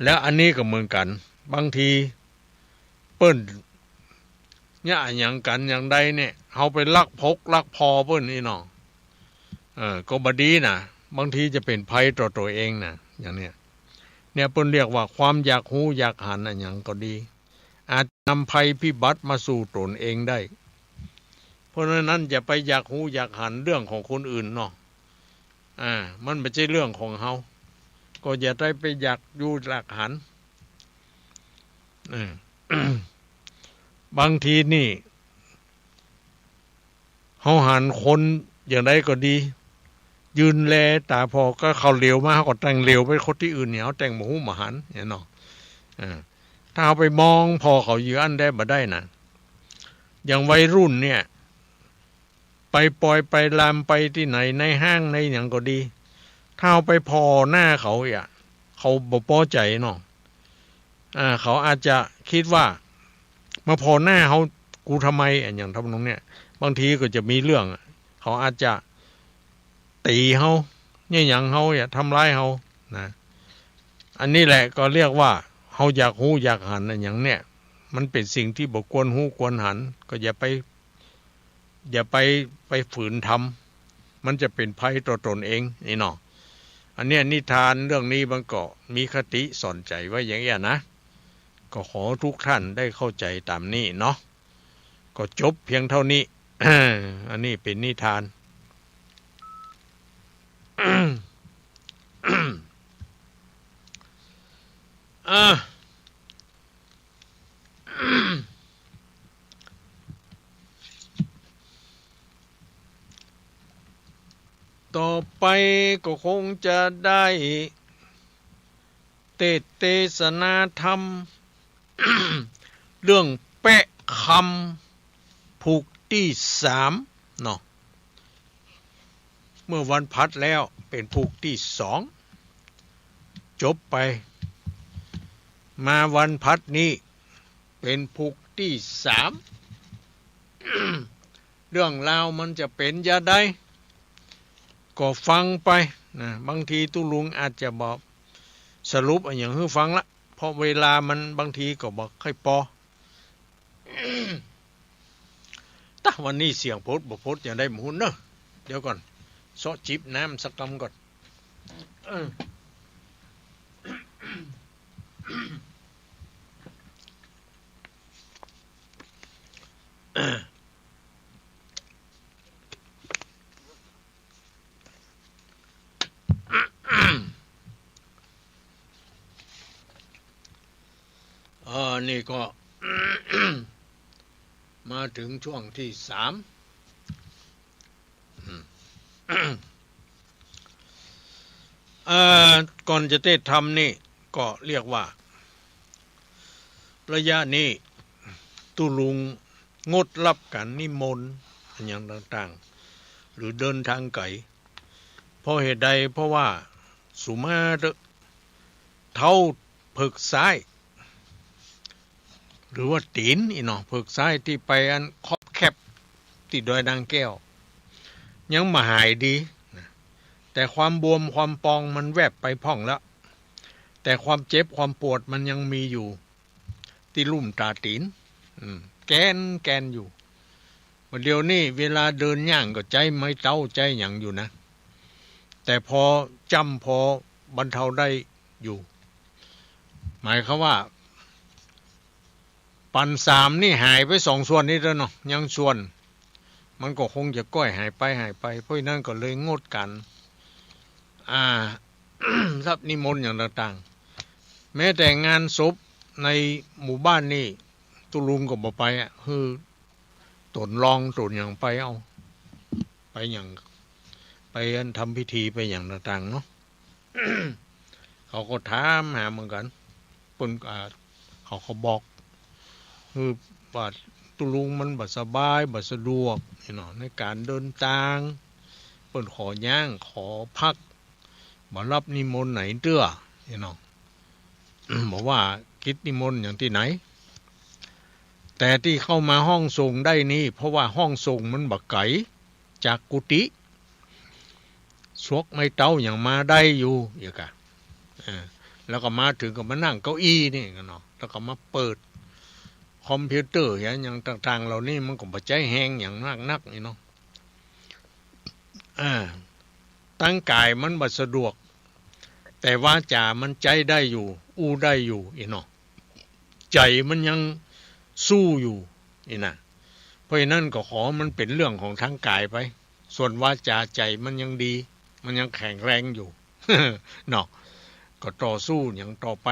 Speaker 1: แล้วอันนี้ก็เหมือนกันบางทีเปิ้นเนี่ยอย่างกันอย่างใดเนี่ยเฮาไปลักพอเปิ้นนี่เนาะ ก็บดีนะบางทีจะเป็นภัยต่อตัวเองนะอย่างเนี้ยเนี่ยเปิ้นเรียกว่าความอยากหูอยากหันอันอย่างก็ดีอาจนำภัยพิบัติมาสู่ตนเองได้เพราะฉะนั้นอย่าไปอยากหูอยากหันเรื่องของคนอื่นเนาะมันไม่ใช่เรื่องของเฮาก็อย่าได้ไปอยากอยู่อยากหัน บางทีนี่เฮาหันคนอย่างไรก็ดียืนแลตาพอก็เขาเร็วมากก็แต่งเร็วไปคนที่อื่นเนี่ยเขาแต่งหมูหมาหันเนี่ยเนาะถ้าเอาไปมองพอเขายืนอันได้บ่ได้นะอย่างวัยรุ่นเนี่ยไปปล่อยไปลามไปที่ไหนในห้างในอย่างก็ดีถ้าเอาไปพอหน้าเขาเขาบ่พอใจเนาะเขาอาจจะคิดว่ามาพอหน้าเขากูทำไมอย่างทำนองเนี้ยบางทีก็จะมีเรื่องเขาอาจจะตีเขาเนี่ยอย่างเขาทำร้ายเขานะอันนี้แหละก็เรียกว่าเขาอยากหูอยากหันอย่างเนี้ยมันเป็นสิ่งที่บ่ควรหูควรหันก็อย่าไปฝืนทำมันจะเป็นภัยต่อตนเองนี่เนาะอันเนี้ยนิทานเรื่องนี้มันก็มีคติสอนใจไว้อย่างเงี้ยนะก็ขอทุกท่านได้เข้าใจตามนี้เนาะก็จบเพียงเท่านี้ อันนี้เป็นนิทาน ต่อไปก็คงจะได้เทศนาธรรม เรื่องแปะคำผูกที่3เนาะเมื่อวันพัดแล้วเป็นผูกที่2จบไปมาวันพัดนี้เป็นผูกที่3 เรื่องราวมันจะเป็นยาใดก็ฟังไปนะบางทีตุลุงอาจจะบอกสรุปอย่างให้ฟังละเพราะเวลามันบางทีก็บอกให้ปอ แต่วันนี้เสียงโพดบ่โพดอย่างได้หมุนเนอะเดี๋ยวก่อนซอจิบน้ำสักกำก่อนนี่ก็ มาถึงช่วงที่3ก่อนจะเทศธรรมนี่ก็เรียกว่าระยะนี้ตุลุงงดรับการนิมนต์อย่างต่างๆหรือเดินทางไกลเพราะเหตุใดเพราะว่าสุมาเท้าเพิกซ้ายหรือว่าตีนอีเนาะเพิกซ้ายที่ไปอันคอบแคบที่ดอยนางแก้วยังมาหายดีแต่ความบวมความปองมันแวบไปพ่องแล้วแต่ความเจ็บความปวดมันยังมีอยู่ที่ลุ่มตาตีนแกนอยู่เดี๋ยวนี้เวลาเดินย่างก็ใจไม่เต้าใจอย่างอยู่นะแต่พอจำพอบรรเทาได้อยู่หมายความว่าปัน3นี่หายไป2ส่วนนี้แล้วเนาะยังส่วนมันก็คงจะก้อยหายไปเพราะนั้นก็เลยงดกันรับนิมนต์อย่างต่างๆแม้แต่งานศพในหมู่บ้านนี่ตุลุงก็บ่ไปคือตนรองตนอย่างไปเอาไปอย่างไปทำพิธีไปอย่างต่างๆเนาะ เขาก็ถามหาเหมือนกันเพิ่นเขาบอกคือว่าตุลุงมันบ่สบายบ่สะดวกเนาะในการเดินทางเพิ่นขอย่างขอพักบ่รับนิมนต์ไหนเตื้อเนาะ บอกว่ากิจนิมนต์อย่างที่ไหนแต่ที่เข้ามาห้องส่งได้นี่เพราะว่าห้องส่งมันบักไก่จากกุฏิสวกไม่เต้าอย่างมาได้อยู่อย่างกะแล้วก็มาถึงก็มานั่งเก้าอี้นี่กันเนาะแล้วก็มาเปิดคอมพิวเตอร์อย่างต่างๆเหล่านี้มันก็บ่ใจแห้งอย่างนักนี่เนาะ ตั้งกายมันบ่สะดวกแต่ว่าจามันใจได้อยู่อู้ได้อยู่อีเนาะใจมันยังสู้อยู่นี่นะเพราะฉะนั้นก็ขอมันเป็นเรื่องของทางกายไปส่วนวาจาใจมันยังดีมันยังแข็งแรงอยู่ เนาะก็ต่อสู้อย่างต่อไป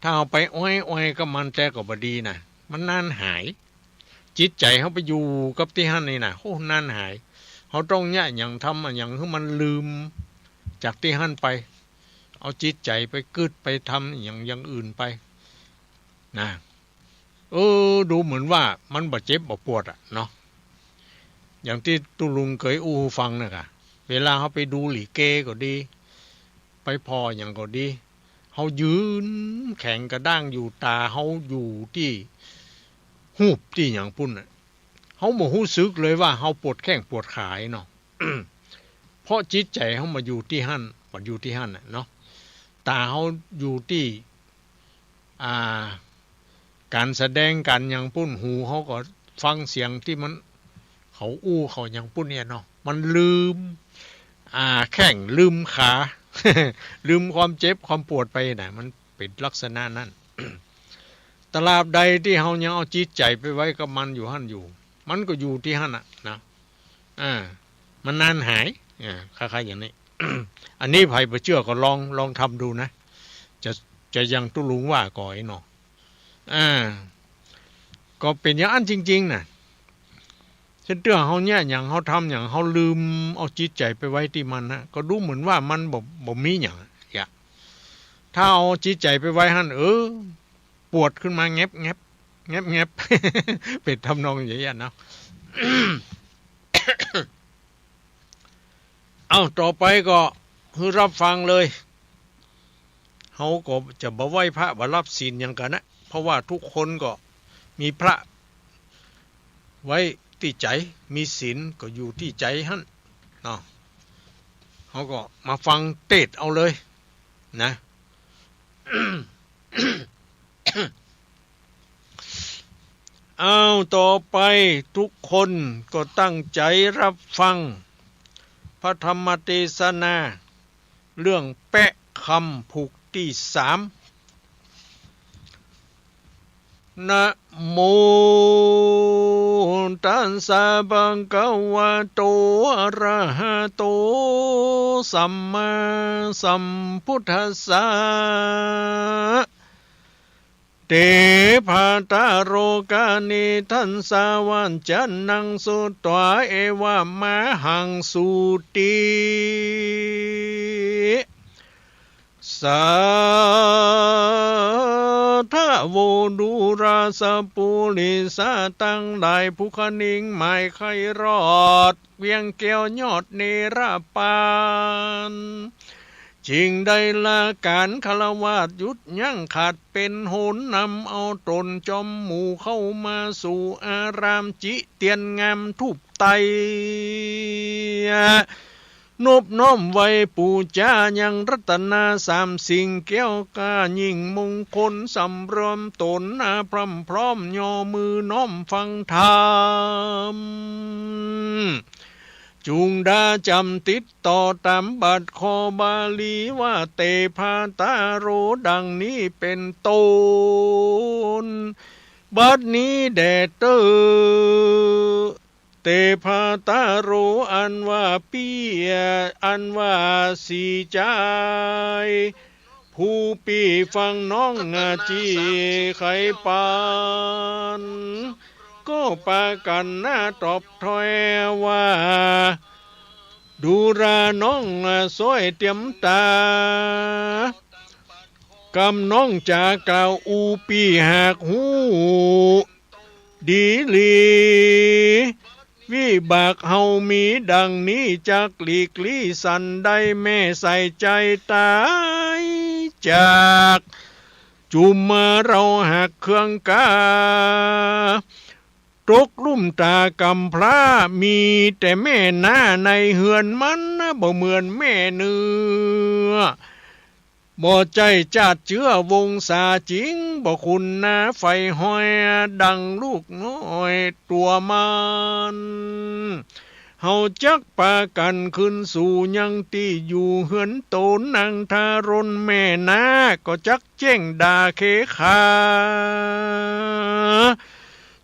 Speaker 1: ถ้าเอาไปอ้อยก็มันแต่ก็บ่ดีนะมันนานหายจิตใจเขาไปอยู่กับที่หั่นนี่นะโอ้นานหายเขาต้องเนี่ยอย่างทำอย่างที่มันลืมจากที่หั่นไปเอาจิตใจไปกึดไปทำอย่างอื่นไปนะดูเหมือนว่ามันบาดเจ็บบาดปวดเนาะอย่างที่ตุลุงเคยอู้ฟังนะค่ะเวลาเขาไปดูหลีเกก็ดีไปพออย่างก็ดีเขายืนแข็งกระด้างอยู่ตาเขาอยู่ที่หูบที่อย่างปุ่นเขาบ่รู้สึกเลยว่าเขาปวดแข้งปวดขาเนาะ เพราะจิตใจเขามาอยู่ที่หั่นมาอยู่ที่หั่นเนาะตาเขาอยู่ที่การแสดงกันอย่างปุ่นหูเขาก็ฟังเสียงที่มันเขาอู้เขาอย่างปุ่นเนี่ยเนาะมันลืมแข้งลืมขา ลืมความเจ็บความปวดไปนะมันเป็นลักษณะนั้น ตราบใดที่เขายังเอาจิตใจไปไว้กับมันอยู่หั่นอยู่มันก็อยู่ที่หั่นนะมันนานหายคล้ายๆอย่างนี้ อันนี้ใครไปเชื่อก็ลองทำดูนะจะยังตุลุงว่าก่อยเนาะก็เป็นอย่างอันจริงๆนะเช่นเรื่องเขาเนี่ยอย่างเขาทำอย่างเขาลืมเอาจิตใจไปไว้ที่มันนะก็ดูเหมือนว่ามันบ่มีอย่างถ้าเอาจิตใจไปไว้หั่นปวดขึ้นมาแงบเป็นทำนองอย่างนี้นะ เอาต่อไปก็คือรับฟังเลยเขาก็จะบ่ไหว้พระบ่รับศีลอย่างกันนะเพราะว่าทุกคนก็มีพระไว้ที่ใจมีศีลก็อยู่ที่ใจหั่นเนาะเขาก็มาฟังเทศเอาเลยนะ เอาต่อไปทุกคนก็ตั้งใจรับฟังพระธรรมเทศนาเรื่องแปะคำผูกที่3นะโมตัสสะภะคะวะโตอะระหะโตสัมมาสัมพุทธัสสะเตภะตะโรกานิทันสาวันจันนังสุตวาเอวะมะหังสุติสัทธโวดูราสปุริสาตั้งหลายผู้คนิ่งหมายไขรอดเวียงแก้วยอดเนรปานจิงได้ละการฆราวาสหยุดยั้งขาดเป็นโหนนำเอาตนจอมหมู่เข้ามาสู่อารามจิเตียนงามทุบไตนบน้อมไว้ปูจายังรัตนา3 สิ่งแก้วกายิ่งมงคลสำรวมตนพร้อมพร้อมย่อมือน้อมฟังธรรมจุงดาจำติดต่อตามบัดคอบาลีว่าเตภาตาโรดังนี้เป็นต้นบัดนี้แดเตอเตภาตาโรอันว่าเปียอันว่าสีใจผู้ปีฟังน้องจีไขปานก็ปากันหน้าตอบถอยว่าดูราน้องสวยเตรียมตากำน้องจากกล่าวอูปีหักหูดีลีวิบากเฮามีดังนี้จากหลีกลี่สันได้แม่ใส่ใจตายจากจุมมาเราหักเครื่องกาตกลุ่มตากำพร้ามีแต่แม่หน้าในเหือนมันบ่เหมือนแม่เนื้อบ่ใจจัดเชื้อวงศาจริงบ่คุณนะไฟห้อยดังลูกน้อยตัวมัน เฮาจักปากันขึ้นสู่ยังตีอยู่เหือนโตนนางทารนแม่นาก็จักเจ้งด่าเคขา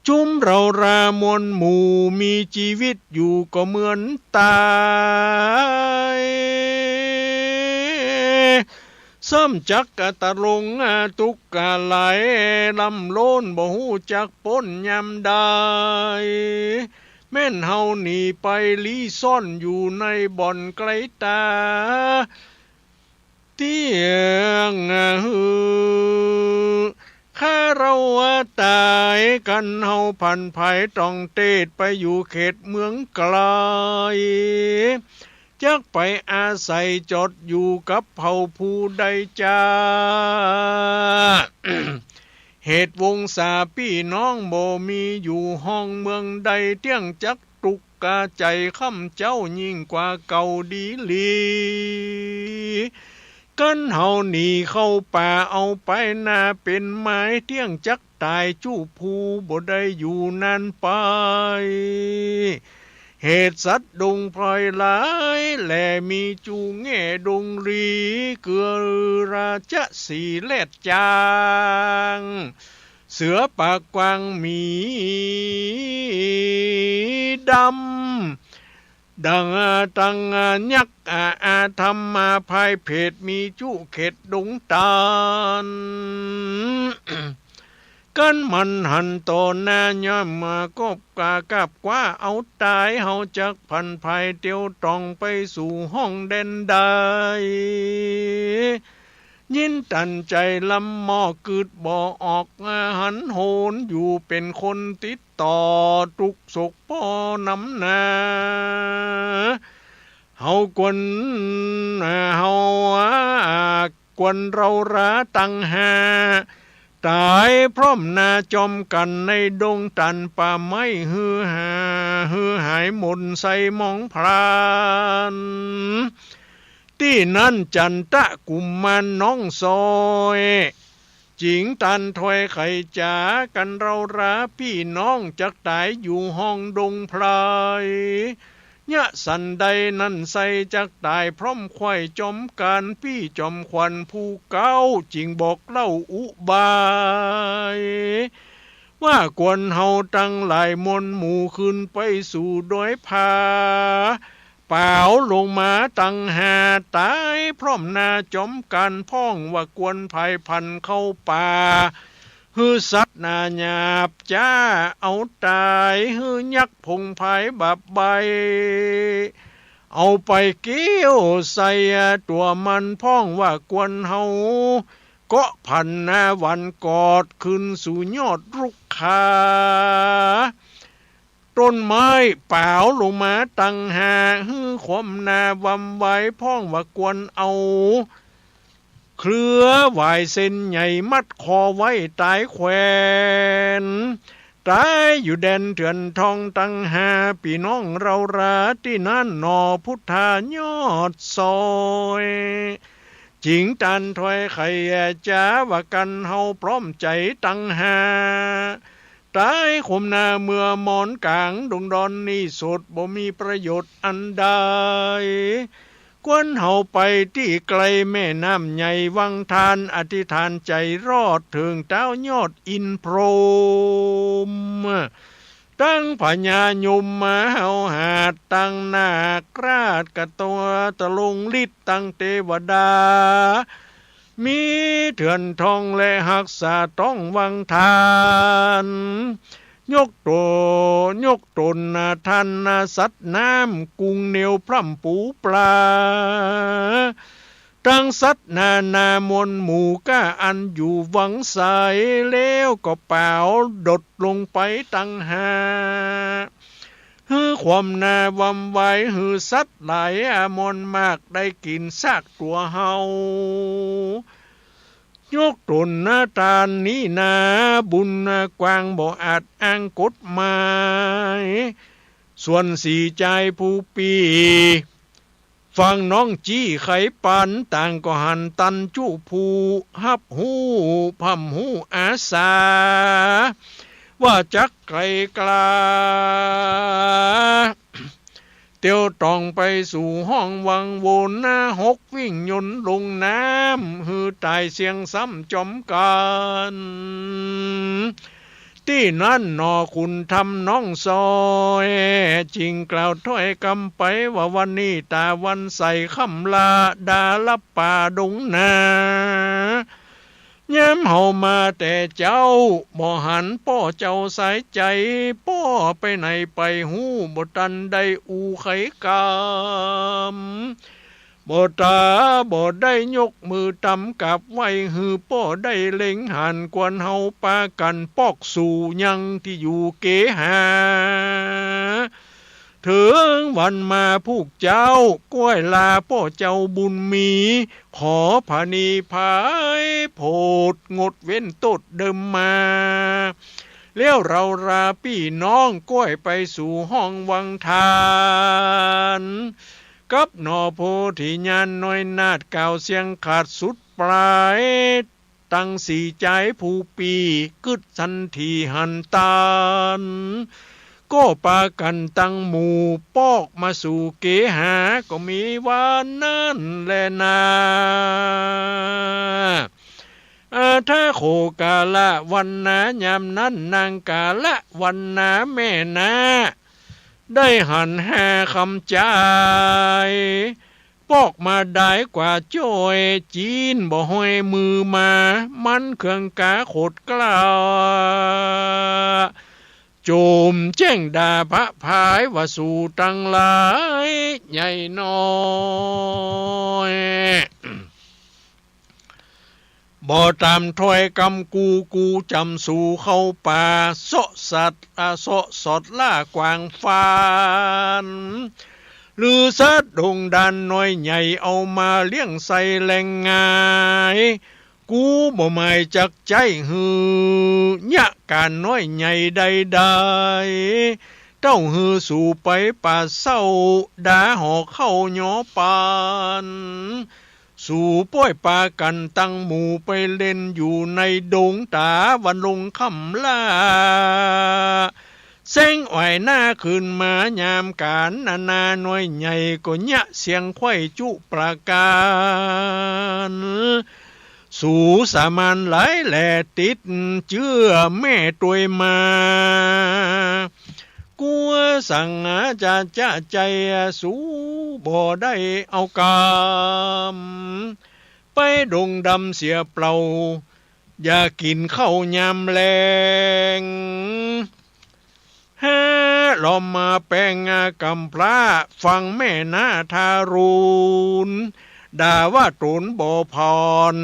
Speaker 1: จุมเรารามวลหมู่มีชีวิตอยู่ก็เหมือนตายซ้ำจักกะตะลงตุกกะไหลลำโลนบ่ฮู้จักป้นยำได้แม่นเฮาหนีไปลีซ่อนอยู่ในบ่อนไกลตาเตียงฮือข้าเราตายกันเฮาพันภัยต้องเตดไปอยู่เขตเมืองไกลจักไปอาศัยจดอยู่กับเผ่าผู้ใดจ้า เหตุวงศาพี่น้องบ่มีอยู่ห้องเมืองใดเที่ยงจักตุกกาใจข้ำเจ้ายิ่งกว่าเก่าดีลีกันเฮาหนีเข้าป่าเอาไปนาเป็นไม้เที่ยงจักตายจู้ภูบ่ได้อยู่นานไปเหตุสัตว์ดงพลอยหลายแลมีจูแง่ดงรีเกือราชสีเล็ดจางเสือปากกวางมีดำดังตังยักษ์ธรรมาภายเพศมีจุเข็ดดงตาล กันมันหันต่อหน้าย่อมมากบกากับกว่าเอาตายเฮาจักพันภัยเตียวตองไปสู่ห้องเด่นใดยินตันใจลำหมอกึดบ่ออกหันโหนอยู่เป็นคนติดต่อทุกศกป้อนำนาเฮากวนเฮากวนเราราตังหาตายพร้อมนาจอมกันในดงตันป่าไม้ฮือหายหมนใส่มองพรานที่นั่นจันตะกุมมารน้องซอยจิงตันถอยไข่จ๋ากันเราราพี่น้องจักตายอยู่ห้องดงพลายยะสันใดนั่นใส่จักตายพร้อมควายจอมการพี่จอมควันผู้เก้าจิงบอกเล่าอุบายว่ากวนเฮาตั้งหลายมนหมู่ขึ้นไปสู่ดอยผาเปล่าลงมาตั้งหาตายพร้อมนาจอมการพ้องว่ากวนภัยพันเข้าป่าฮือสัตว์นาหยาบจ้าเอาตายฮือยักษ์พงภายบับใบเอาไปเกี้ยวใส่ตัวมันพ้องว่ากวนเฮาก็พันนาวันกอดขึ้นสู่ยอดรุกขาต้นไม้เปล่าลงมาตั้งหาฮือขมนาวำไว้พ้องว่ากวนเอาเครือหวายเส้นใหญ่มัดคอไว้ตายแขวนตายอยู่แดนเถื่อนทองตั้งหาพี่น้องเราราที่นั่นนอพุทธายอดซอยจิงตันถอยไข่จ้าว่ากันเฮาพร้อมใจตั้งหาตายขมนาเมื่อมอนกลางดงดอนนี่สดบ่มีประโยชน์อันใดกวนเฮาไปที่ไกลแม่น้ำใหญ่วังทานอธิษฐานใจรอดถึงเต้ายอดอินพรหมตั้งพญายมมาเฮาหาดตั้งนากราชกะตัวตะลงฤทธิ์ตั้งเทวดามีเถื่อนทองและหักษาต้องวังทานยกตนท่านสัตว์น้ำกุ้งเหนียวพร่ำปูปลาตั้งสัตว์นามนหมู่ก้าอันอยู่วังใสแล้วก็เปล่าดดลงไปตั้งหาฮือความนาวำไว้ฮือสัตว์หลายมนมากได้กินซากตัวเฮายกตนตานี้นาบุญกวางบ่อาจอ้างกฎหมายส่วนสีใจผู้ปีฟังน้องจี้ไขปันต่างก็หันตันจู้ผู้ฮับหูพัมหูอาสาว่าจักไกลกลา เตียวต้องไปสู่ห้องวังวนหน้าหกวิ่งยนต์ลงน้ำฮือตายเสียงซ้ำจอมกันที่นั่นนอคุณทำน้องซอยจริงกล่าวถ้อยกำไปว่าวันนี้ตาวันใส่คำลาดาลับป่าดงนาย้ำเฮามาแต่เจ้าบ่หันป้อเจ้าสายใจป้อไปไหนไปหูบ่ตันได้อูไขกามบ่ตาบ่ได้ยกมือตำกับไว้หือป้อได้เล็งหันกวนเฮาปากันปอกสู่ยังที่อยู่เกหาถึงวันมาผูกเจ้าก้วยลาป้อเจ้าบุญมีขอพานีภายโพดงดเว้นตดเดิมมาแล้วเราราพี่น้องก้วยไปสู่ห้องวังทานกับหนอโพธิญาณน้อยนาดก่าวเสียงขาดสุดปลายตั้งสี่ใจผู้ปีกึดสันทีหันตานก็ปากันตั้งหมู่ปอกมาสู่เกหาก็มีวันนั้นแลนาถ้าโคกาละวันนายามนั้นนางกาละวันนาแม่นาได้หันแห่คำใจปอกมาได้กว่าจ้อยจีนบ่ห้อยมือมามันเครื่องกาโคดกล้าโจมแจ้งด่าพระพายว่าสู่ตั้งหลายใหญ่น้อยบ่ตามถ้อยกำกูจำสู่เข้าป่าโซสัตโซสดล่ากวางฟานหรือสัตว์ดงดันน้อยใหญ่เอามาเลี้ยงใส่แหล่งงายกูบ่หมายจักใจหือยะการน้อยใหญ่ใดๆเต้าหือสู่ไปป่าเศร้าด่าหอกเข้าหยอปานสู่ป้อยปากันตั้งหมู่ไปเล่นอยู่ในดงตาวันลงคำลาเส้งอ่อยหน้าขึ้นมายามการนาน้อยใหญ่ก็ยะเสียงไข่จุประการสู่สามัญหลายแหล่ติดเชื่อแม่ตัวมากัวสั่งจะใจสู่บ่ได้เอากามไปดงดำเสียเปล่าอย่ากินข้าวยามแรงลอมมาแป้งกำพร้าฟังแม่นาทารุณด่าว่าตนบ่พร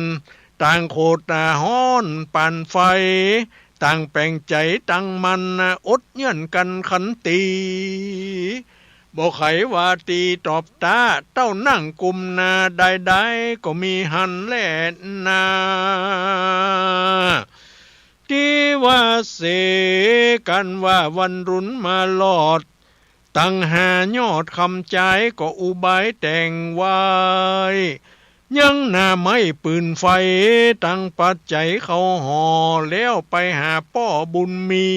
Speaker 1: ต่างโคตรฮ้อนปั่นไฟต่างแปลงใจตั้งมันอดเงื่อนกันขันตีบ่ไขว่าตีตอบตาเต้านั่งกุมนาใดๆก็มีหันแล่นนาที่ว่าเสกันว่าวันรุนมาหลอดตั้งหายอดคำใจก็อุบายแต่งไว้ยังหน้าไม่ปืนไฟตั้งปัจจัยเขาห่อแล้วไปหาป้อบุญมี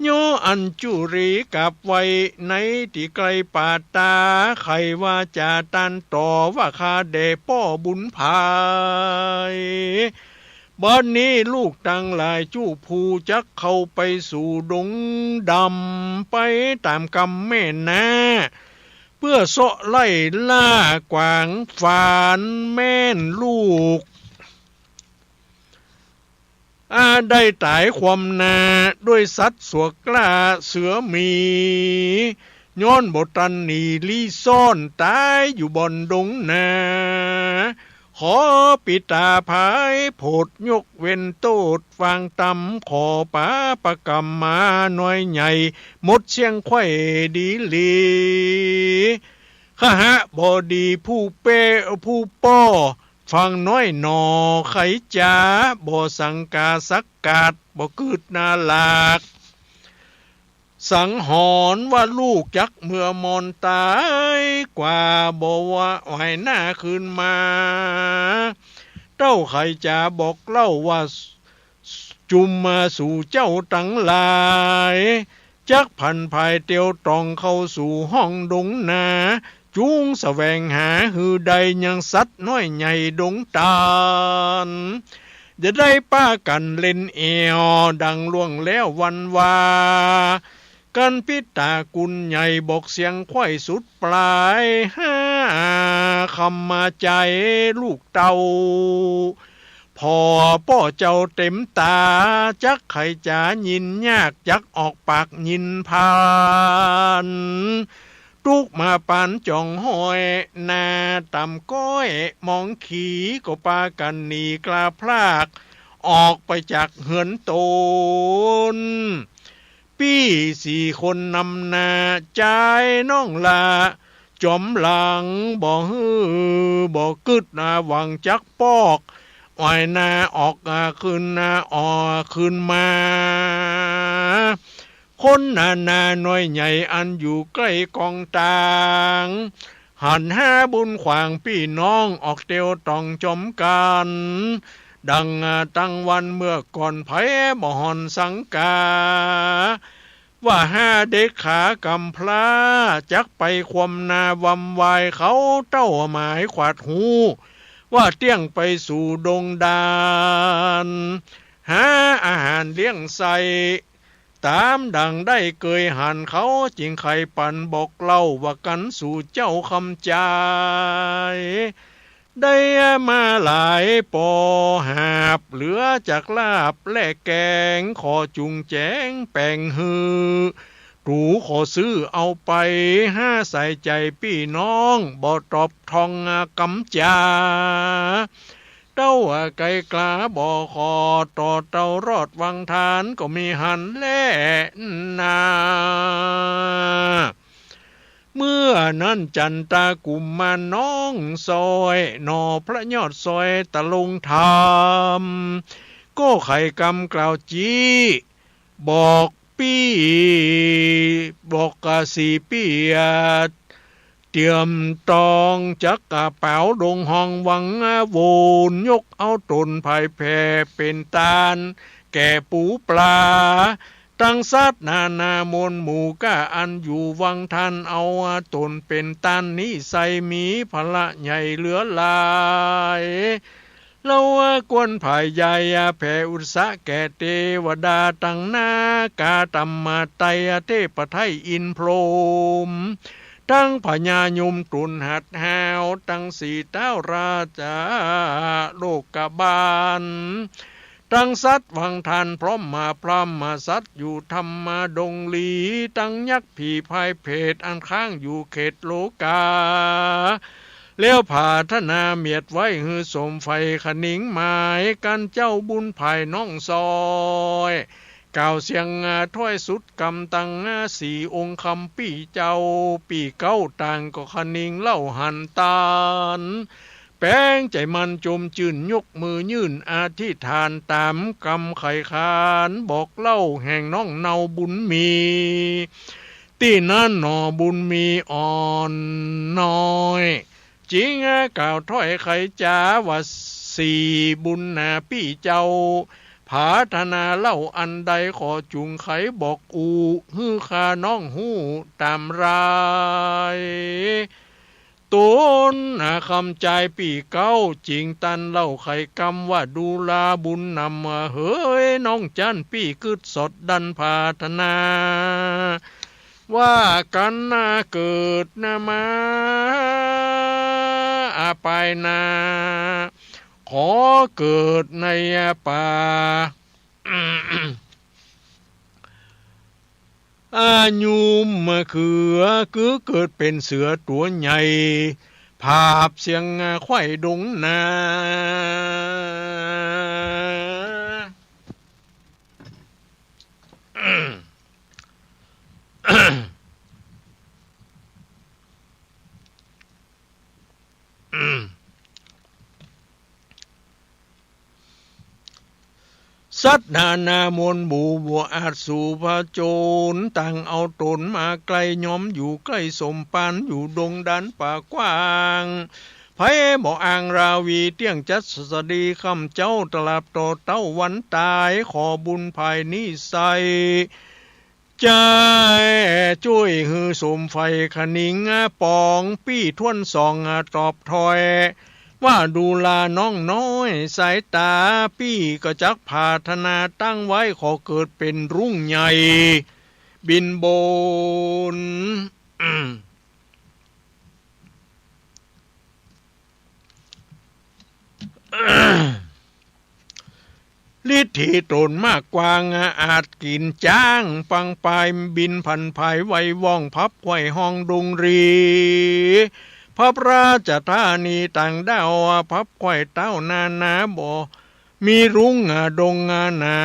Speaker 1: โยอัญจุรีกับไว้ในที่ไกลป่าตาใครว่าจะตันต่อว่าคาเดป้อบุญภายบ้านนี้ลูกตั้งหลายจู้ภูจักเข้าไปสู่ดงดำไปตามกำแม่นาเพื่อเสาะไล่ล่ากวางฝานแม่นลูกได้ตายความนาด้วยสัตว์สวกล้าเสือมีย้อนบตันหนีลี่ซ่อนตายอยู่บนดงนาขอปิตาภายโพดยกเว้นโตดฟางตำขอป้าประกำมาหน่อยใหญ่หมดเสียงไข่ดีลีขหะบอดีผู้เป้ผู้ป้อฟังน้อยหนอไขจ๋าบ่สังกาสักกาดบ่คืดนาลากสังหรณ์ว่าลูกจักเมื่อมอนตายกว่าบ่ว่าให้หน้าคืนมาเต้าไขจ๋าบอกเล่าว่าจุมมาสู่เจ้าตั้งหลาย จักพันภายเตียวตรองเข้าสู่ห้องดงนาจุงแสวงหาหือใดยังสัตว์น้อยใหญ่ดงตาลจะได้ป้ากันเล่นเอวดังล่วงแล้ววันวากันพิตากุลใหญ่บอกเสียงไข้สุดปลายห้าคำมาใจลูกเต่าพอป้อเจ้าเต็มตาจักไข่จ๋ายินยากจักออกปากยินพานตุกมาปานจ่องห้อยนาต่ำก้อยมองขีก็ปากันหนีกลาพลากออกไปจากเหือนตนปี้สี่คนนำนาใจน้องลาจอมหลังบ่ฮือบ่กึดนาหวังจักปอกอ้อยนาออกคืนนาออกคืนมาคนนาน้อยใหญ่อันอยู่ใกล้กองต่างหันหาบุญขวางพี่น้องออกเตียวตองจมกันดังตั้งวันเมื่อก่อนไผบ่หอนสังกาว่าห้าเด็กขากำพร้าจักไปความนาวำวายเขาเต้าหมายขวาดหูว่าเตี้ยงไปสู่ดงดานหาอาหารเลี้ยงใส่ตามดังได้เกยหันเขาจิงไข่ปันบอกเล่าว่ากันสู่เจ้าคำใจได้มาหลายปอหาบเหลือจากลาบและแกงขอจุงแจงแป่งฮือถูขอซื้อเอาไปห้าใส่ใจพี่น้องบ่ตอบทองกำจาเต้าไก่กลาบ่ขอต่อเต้ารอดวังทานก็มีหันแล่นาเมื่อนั้นจันตากุมมาน้องซอยนอพระยอดซอยตะลงธรรมก็ไข่กำกล่าวจี้บอกปี้บอกสีเปียดเตรียมตองจักกระเป๋าดงห้องวังโวนยกเอาตนภายแผ่เป็นตาลแก่ปูปลาตั้งสัตว์นามนหมู่ก้าอันอยู่วังทันเอาตนเป็นตันนิสัยมีพละใหญ่เหลือลายเรากวนภายใหญ่แผ่อุตสะแก่เทวดาตั้งนากาตัมมาไตเทพไทยอินพรหมตั้งพญายมตุนหัดแหวตั้งสีเต้าราชาโลกบาลตั้งสัตว์วังทันพร้อมมาพร้อมมาสัตว์อยู่ธรรมดงลีตั้งยักษ์ผีภายเพศอันข้างอยู่เขตโลกาแล้วผาธนาเมียดไว้หือสมไฟขนิงหมายกันเจ้าบุญภายน้องซอยกล่าวเสียงถ้อยสุดกำตังสี่องค์คำปีเจ้าปีเก้าต่างก็ขนิงเล่าหันตาลแป้งใจมันจมจื่นยกมือยื่นอธิษฐานตามกำไข่คานบอกเล่าแห่งน้องเนาบุญมีที่นั้นหนอบุญมีอ่อนน้อยจริงกล่าวถ้อยไขจ๋าว่าสี่บุญนาพี่เจ้าผาธนาเล่าอันใดขอจุงไขบอกอูฮือข้าน้องหูตามรายต้นคำใจปีเก้าจริงตันเล่าไขกำว่าดูลาบุญนำเฮ้ยน้องจันปีกึดสดดันผาธนาว่ากันเกิดมาไปนาขอเกิดในป่าอายุมมะเขือคือเกิดเป็นเสือตัวใหญ่ภาพเสียงไข่ดงนาสัตว์นามนบูบัวอาจสู่พระโจรต่างเอาตนมาไกลย้อมอยู่ใกล้สมปานอยู่ดงดันป่ากว้างไผบอกอ่างราวีเตี้ยงจัดสดีคำเจ้าตลาบโตเต้าวันตายขอบุญภายนิสัย ใจช่วยฮือสมไฟขนิงปองปี้ทวนสองตอบถอยว่าดูลาน้องน้อยสายตาปี้ก็จักพาธนาตั้งไว้ขอเกิดเป็นรุ่งใหญ่บินโบน ฤทธิตนมากกว่างอาจกินจ้างฟังปลายบินพันภายไว้ว่องพับไว้ห้องดุงรีพระราชธานีต่างดาวพับไข่เต้านาบ่มีรุ้งดงหนา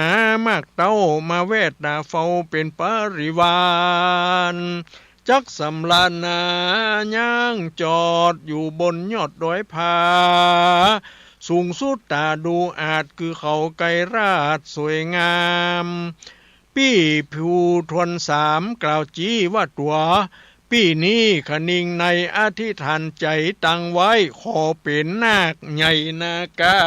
Speaker 1: มากเต้ามาเวทดาเฝ้าเป็นปริวารจักสำลานาย่างจอดอยู่บนยอดดอยผาสูงสุดตาดูอาจคือเขาไกรราชสวยงามปี้ผิวทวนสามกล่าวจี้ว่าตัวปี้นี้ขนิงในอธิษฐานใจตั้งไว้ขอเป็นนาคใหญ่นากา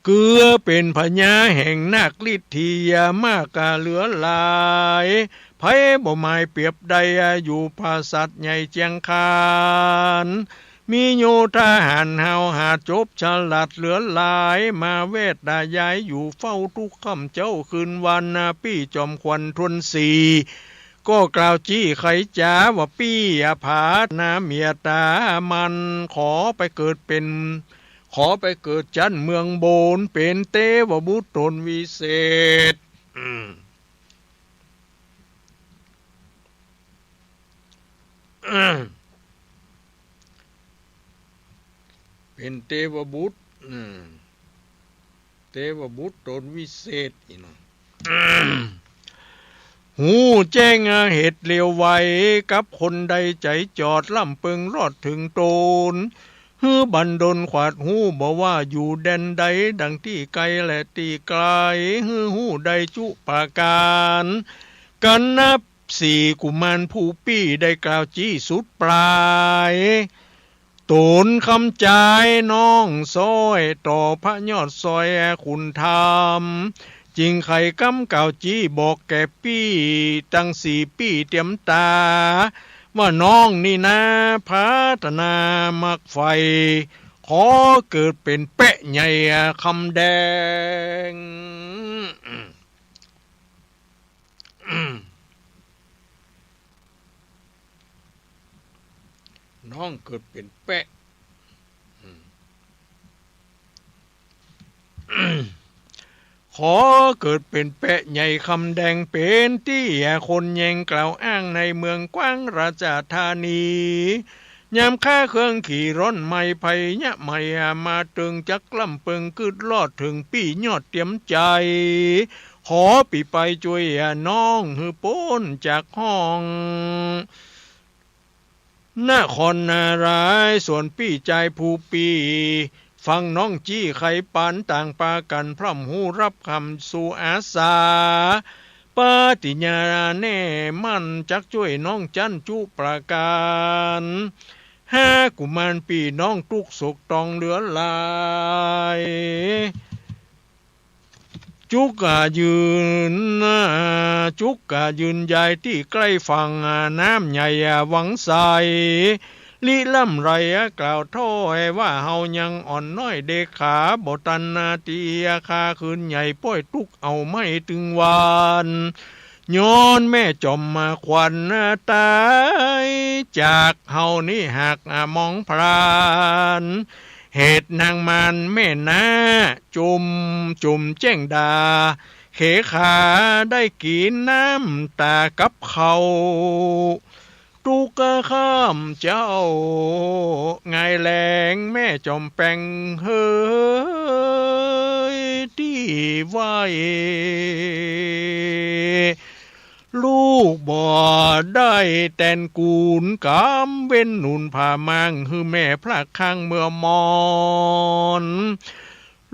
Speaker 1: เกือเป็นพญาแห่งนาคฤทธิยามากาเหลือหลายไผบ่หมายเปรียบใดอยู่ภาษัทใหญ่เจียงคานมีโยธาหารเฮาหาจบฉลาดเหลือหลายมาเวทดายายอยู่เฝ้าทุกค่ำเจ้าคืนวันปี้จอมควันทวนสีก็กล่าวจี้ไขจ๋าว่าปี้ผานาเมียตามันขอไปเกิดจันเมืองโบนเป็นเตวบุตรตนวิเศษเป็นเทวบุตรเทวบุตรตนวิเศษอีกเนาะหูแจ้งเหตุเลวไว้กับคนใดใจจอดล่ำเปิงรอดถึงโตนฮือบันดลขวาดหูบอกว่าอยู่แดนใดดังที่ไกลและที่ไกลฮือหูใดจุปาการกันนับสี่กุมารผู้ปี้ได้กล่าวจี้สุดปลายตนคำใจน้องซอยต่อพระยอดซอยคุณธรรมจริงไข่กำเก่าจี้บอกแก่ปี้ตั้งสี่ปี้เตรียมตาว่าน้องนี่นะพัฒนามักไฟขอเกิดเป็นเป๊ะใหญ่คำแดงน้องเกิดเป็นเป๊ะขอเกิดเป็นแปะใหญ่คำแดงเป็นที่คนแยงกล่าวอ้างในเมืองกว้างราชธานียามข้าเครื่องขี่ร้อนไม่ไผ่ยะไม่มาตึงจักกล่ำเปิงกึดลอดถึงปี้ยอดเตรียมใจขอปีไปช่วยน้องหือป้นจากห้องนครนารายส่วนปี้ใจผู้ปีฟังน้องจี้ไขปันต่างปากันพร่ำหูรับคำสู่อาสาปฏิญาแน่มั่นจักช่วยน้องจันจุประการห้ากุมารปีน้องทุกศกตองเหลือลายจุกยืนใหญ่ที่ใกล้ฝั่งน้ำใหญ่หวังใสลิล่ำไรกล่าวถ้อยว่าเฮายังอ่อนน้อยเด็กขาบ่ตันนาตีคาคืนใหญ่ป้อยทุกเอาไม่ถึงวานย้อนแม่จอมมาควันตายจากเฮานี่หักมองพรานเหตุนางมันแม่นาจุ่มแจ้งดาเขขาได้กินน้ำตากับเขาตุกข้ามเจ้าไงแหลงแม่จอมแปงเฮยที่ไว้ลูกบ่ได้แต่นกูลกำเว้นหนุนผ่ามังคือแม่พระข้างเมื่อมอน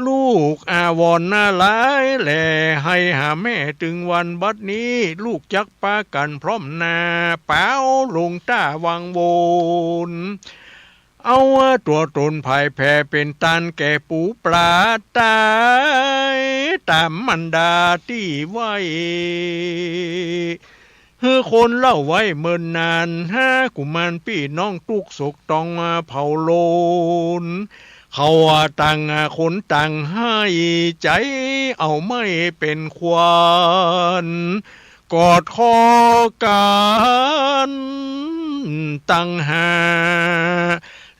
Speaker 1: ลูกอาวรณ์น่าหลายแหล่ให้หาแม่ถึงวันบัดนี้ลูกจักปากันพร้อมหน้าเป้าลงต้าวังโวนเอาตัวตนภายแผ่เป็นตันแก่ปูปลาตายตามมันดาที่ไว้เฮือคนเล่าไว้เมินนานห้ากุมารพี่น้องตุกศกต้องมาเผาโลนเขาต่างคนต่างให้ใจเอาไม่เป็นควานกอดคอกันตั้งหา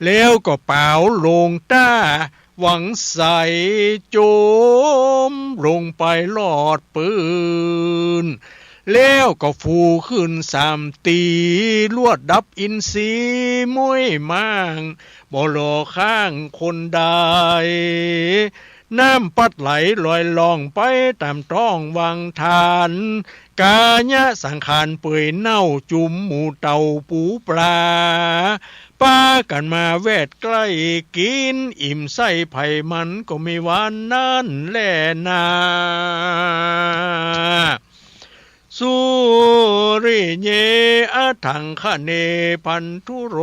Speaker 1: แล้วก็เป่าลงต้าหวังใส่โจมลงไปลอดปืนแล้วก็ฟูขึ้นสามตีลวดดับอินทรีมวยมั่งบ่รอข้างคนใดน้ำปัดไหลลอยล่องไปตามท้องวังทานกาญะสังขารเปื่อยเน่าจุ่มหมูเต่าปูปลาป้ากันมาแวดใกล้กินอิ่มไส้ไผ่มันก็ไม่หวานนั่นแล่นาสุริเยอะถังคะเนพันธุโร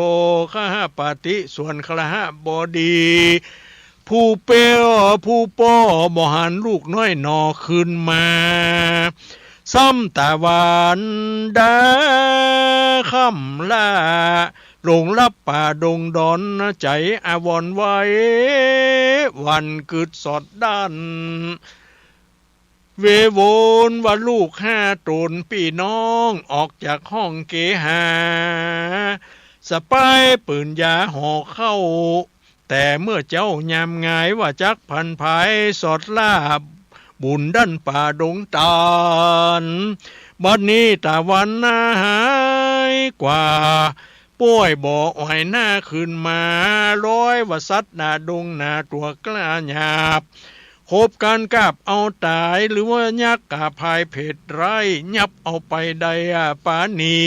Speaker 1: คหปฏิส่วนคลหบดีผู้เปียวผู้ป้อบหันลูกน้อยนอขึ้นมาซ้ำตาหวานดาค่ำล่าลงลับป่าดงดอนใจอาวรไว้วันกึดสอดด้านเวโวนว่าลูกห้าตนพี่น้องออกจากห้องเกหาสปายปืนยาห่อเข้าแต่เมื่อเจ้ายามงายว่าจักพันภายสอดลาบบุญดันป่าดงตาลบัดนี้ตาวันน่าหายกว่าป่วยบ่ออ้อยหน้าขึ้นมาร้อยว่าสัตว์หน้าดงหน้าตัวกล้าหยาบคบกันกับเอาตายหรือว่ายักษ์กาพายเผ็ดไรยับเอาไปใดปานี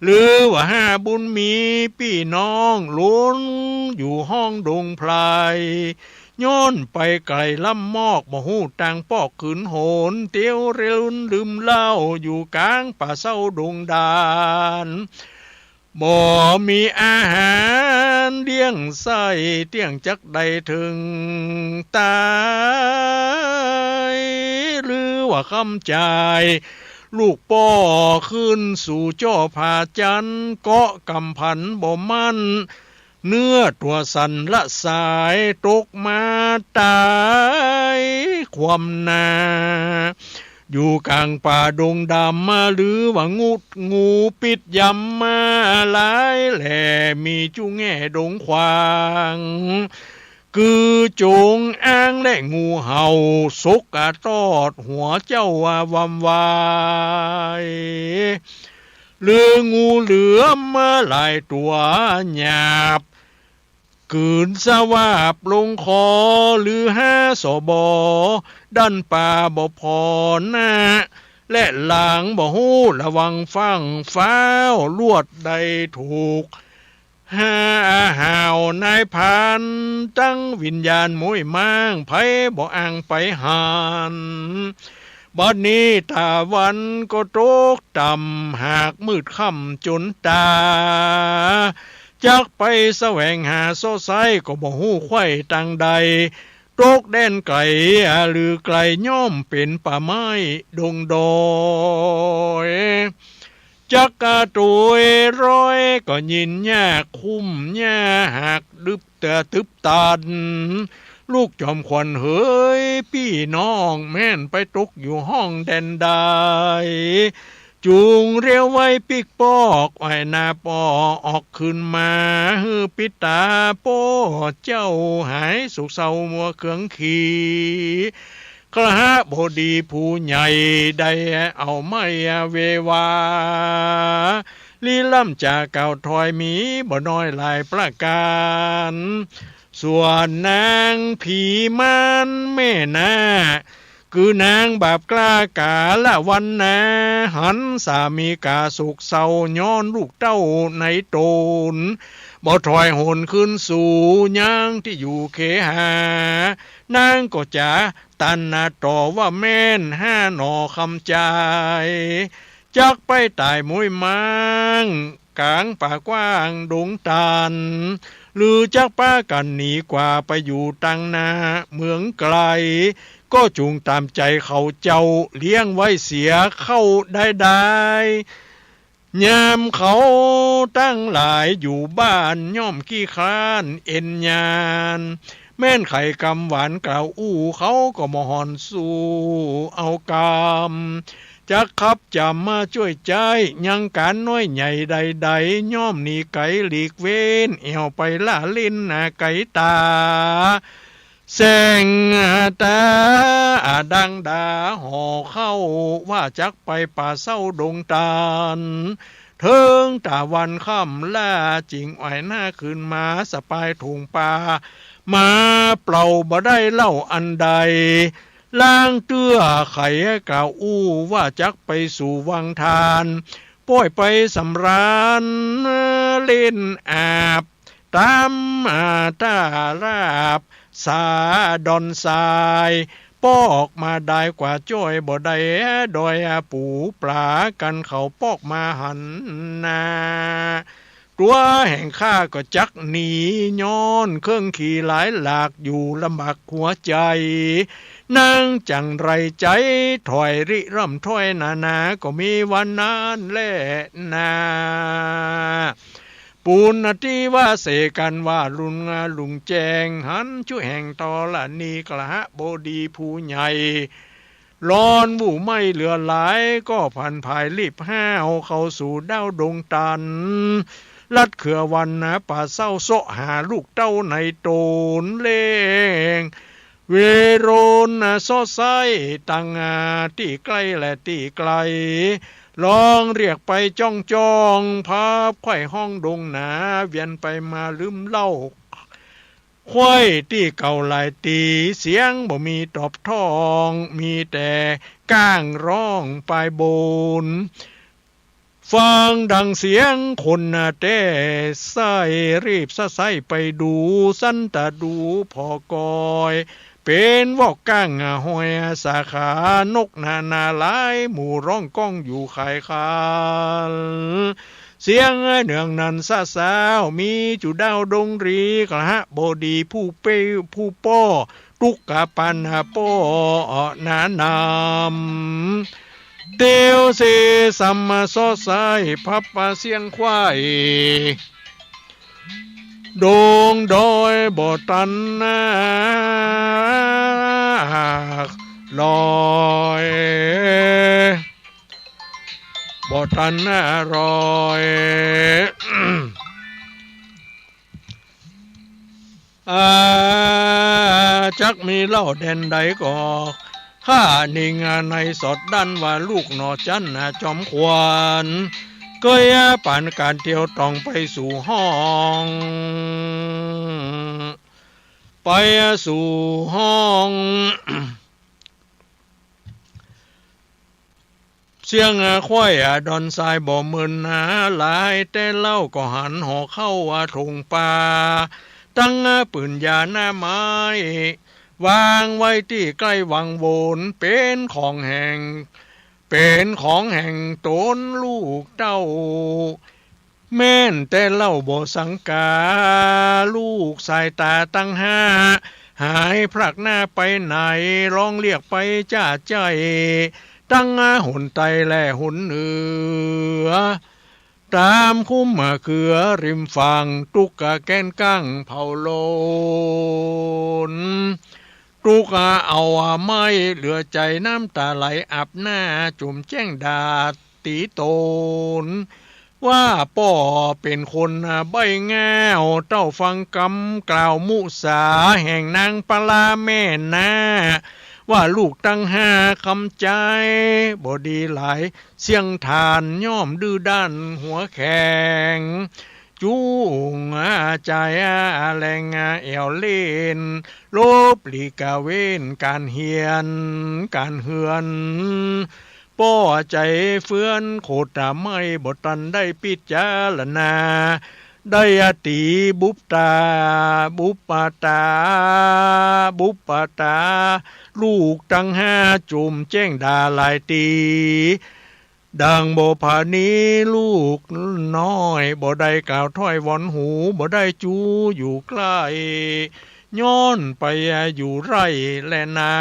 Speaker 1: หรือว่าห้าบุญมีพี่น้องล้นอยู่ห้องดงพลายย้อนไปไกลล่ำมอกบ่หูต่างปอกขืนโหนเตียวเร็วลืมเล่าอยู่กลางป่าเศร้าดงดานบ่มีอาหารเลี้ยงไส้เตี้ยงจักใดถึงตายหรือว่าคำจ่ายลูกป้อขึ้นสู่จ้อผาจันเกาะกำพันบ่มันเนื้อตัวสันละสายตกมาตายความนาอยู่กลางป่าดงดำมาหรือว่างูปิดยำมาหลายแหล่มีจุแง่ดงควางคือจงอ้างและงูเห่าสกกะตอดหัวเจ้าวำวายหรืองูเหลือมมาหลายตัวหยาบกืนสวาบลงคอหรือห้าสบดันป่าบ่พอหน้าและหลังบ่หูระวังฟังฟ้าวลวดใดถูกห้าห่าวนายพันตั้งวิญญาณมวยมั่งไผบ่อ่างไปหันบัดนี้ตาวันก็ตกต่ำหากมืดค่ำจนตาจักไปแสวงหาโซไซก็บ่ฮู้ไข่ตังใดตกแดนไกลหรือไกลย่อมเป็นป่าไม้ดงดอยจักกะตุยร้อยก็ยินยากคุ้มยาหักดึบแต่ตึบตันลูกจอมขวัญเฮ้ยพี่น้องแม่นไปตกอยู่ห้องแดนใดจูงเรียวไว้ปิกปอกไว้หน้าปอออกขึ้นมาฮือปิตาโป้เจ้าหายสุขเศร้ามัวเครื่องขี่กระหะบดีผู้ใหญ่ได้เอาไม่เววาลีล่ำจากเก่าถอยมีบ่น้อยหลายประการส่วนนางผีมันแม่นาคือนางบาปกล้ากาละวันนาหันสามีกาสุกเศร้าย้อนลูกเต้าในโตน บ่ถอยหนขึ้นสู่ยังที่อยู่เขหานางก็จะตันนาต่อว่าแม่นห้าหนอคำใจจักไปตายมวยมังกลางป่ากว้างดงตันหรือจักป้ากันหนีกว่าไปอยู่ตังนาเมืองไกลก็จูงตามใจเขาเจ้าเลี้ยงไว้เสียเข้าได้ยามเขาตั้งหลายอยู่บ้านย่อมขี้คร้านเอ็นยานแม่นไข่กำหวานกล่าวอู้เขาก็มหอนสู้เอากำจะขับจำมาช่วยใจยังการน้อยใหญ่ใดๆย่อมหนีไก่หลีกเว้นเอวไปล่าลิ้นไก่ตาแสงตาดังดาห่อเข้าว่าจักไปป่าเศร้าดงตาลเทิงตาวันค่ำล่าจิงไหวหน้าขึ้นมาสปายถุงป่ามาเปล่าบ่ได้เล่าอันใดล่างเตื้อไข่กล่าวอู้ว่าจักไปสู่วังทานป้อยไปสำราญเล่นอาบตามตาราบสาดอนทรายปอกมาได้กว่าจ้อยบ่ได้ดอยปูปลากันเขาปอกมาหันนาตัวแห่งข้าก็จักหนีย้อนเครื่องขี่หลายหลากอยู่ลำบากหัวใจนางจังไรใจถอยริร่ำถ้อยนาก็มีวันนั้นแลนาปูนที่ว่าเสกันว่าลุงแจงหันช่วยแห่งตอละนีกระหะโบดีผู้ใหญ่ร้อนบู่ไม่เหลือหลายก็ผ่านภายรีบห้าวเข้าสู่ดาวดงตันลัดเขือวันป่าเศร้าโซหาลูกเต้าในโตนเล่งเวโรนโซไซตังที่ใกล้และที่ไกลลองเรียกไปจ้องภาพไข่ห้องดงหนาเวียนไปมาลืมเล่าควายที่เก่าหลายตีเสียงบ่มีตอบทองมีแต่ก้างร้องปลายบนฟังดังเสียงคนแต่ใส่รีบสะใส่ไปดูสั้นตาดูพอกอยเป็นวอกก้างหอยสาขานกนาหลายหมู่ร้องก้องอยู่ขายคานเสียงเนืองนันซาสาวมีจุดาวดงรีกระหะบดีผู้เป้ผู้ป้อตุกกะปันป้อนานำเตียวเสสัมมาซอไซพับเสียงควายดงดอยบ่อตันลอยบ่อตันรอยจักมีเล่าเด่นใดก็ข้านิ่งในสดดันว่าลูกนอจันจอมควรเคยป่านการเที่ยวต้องไปสู่ห้องไปสู่ห้องเสียงควายดอนทรายบ่เมินหลายแต่เล่าก็หันห่อเข้าทงป่าตั้งปืนยาหน้าไม้วางไว้ที่ใกล้วังโวนเป็นของแห่งตนลูกเต้าแม่นแต่เล่าบ่สังกาลูกสายตาตั้งห้าหายพลักหน้าไปไหนร้องเรียกไปจ้าใจตั้งหุนไตแล่หุนเหนือตามคุ้มเขือริมฝั่งตุกแกนกั้งเผาโลนตุกเอาไม้เหลือใจน้ำตาไหลอาบหน้าจุ่มแจ้งดาตีโตนว่าป่อเป็นคนใบแง่วเต้าฟังกำกล่าวมุสาแห่งนางปลาแม่นาว่าลูกตั้งห้าคำใจบ่ดีหลายเสียงทานย่อมดื้อด้านหัวแข็งจูงใจแรงเอวเล่นลบหลีกาเว้นการเฮียนการเฮือนป้อใจเฟื่อนโคตรไม่บทตันได้พิจารณา ได้อติบุปตาบุปปาตาบุปปาตาลูกตั้งห้าจุ่มแจ้งดาลายตีดังบ่ผานี้ลูกน้อยบ่ได้กล่าวถ้อยวอนหูบ่ได้จูอยู่ใกล้ย้อนไปอยู่ไรและนา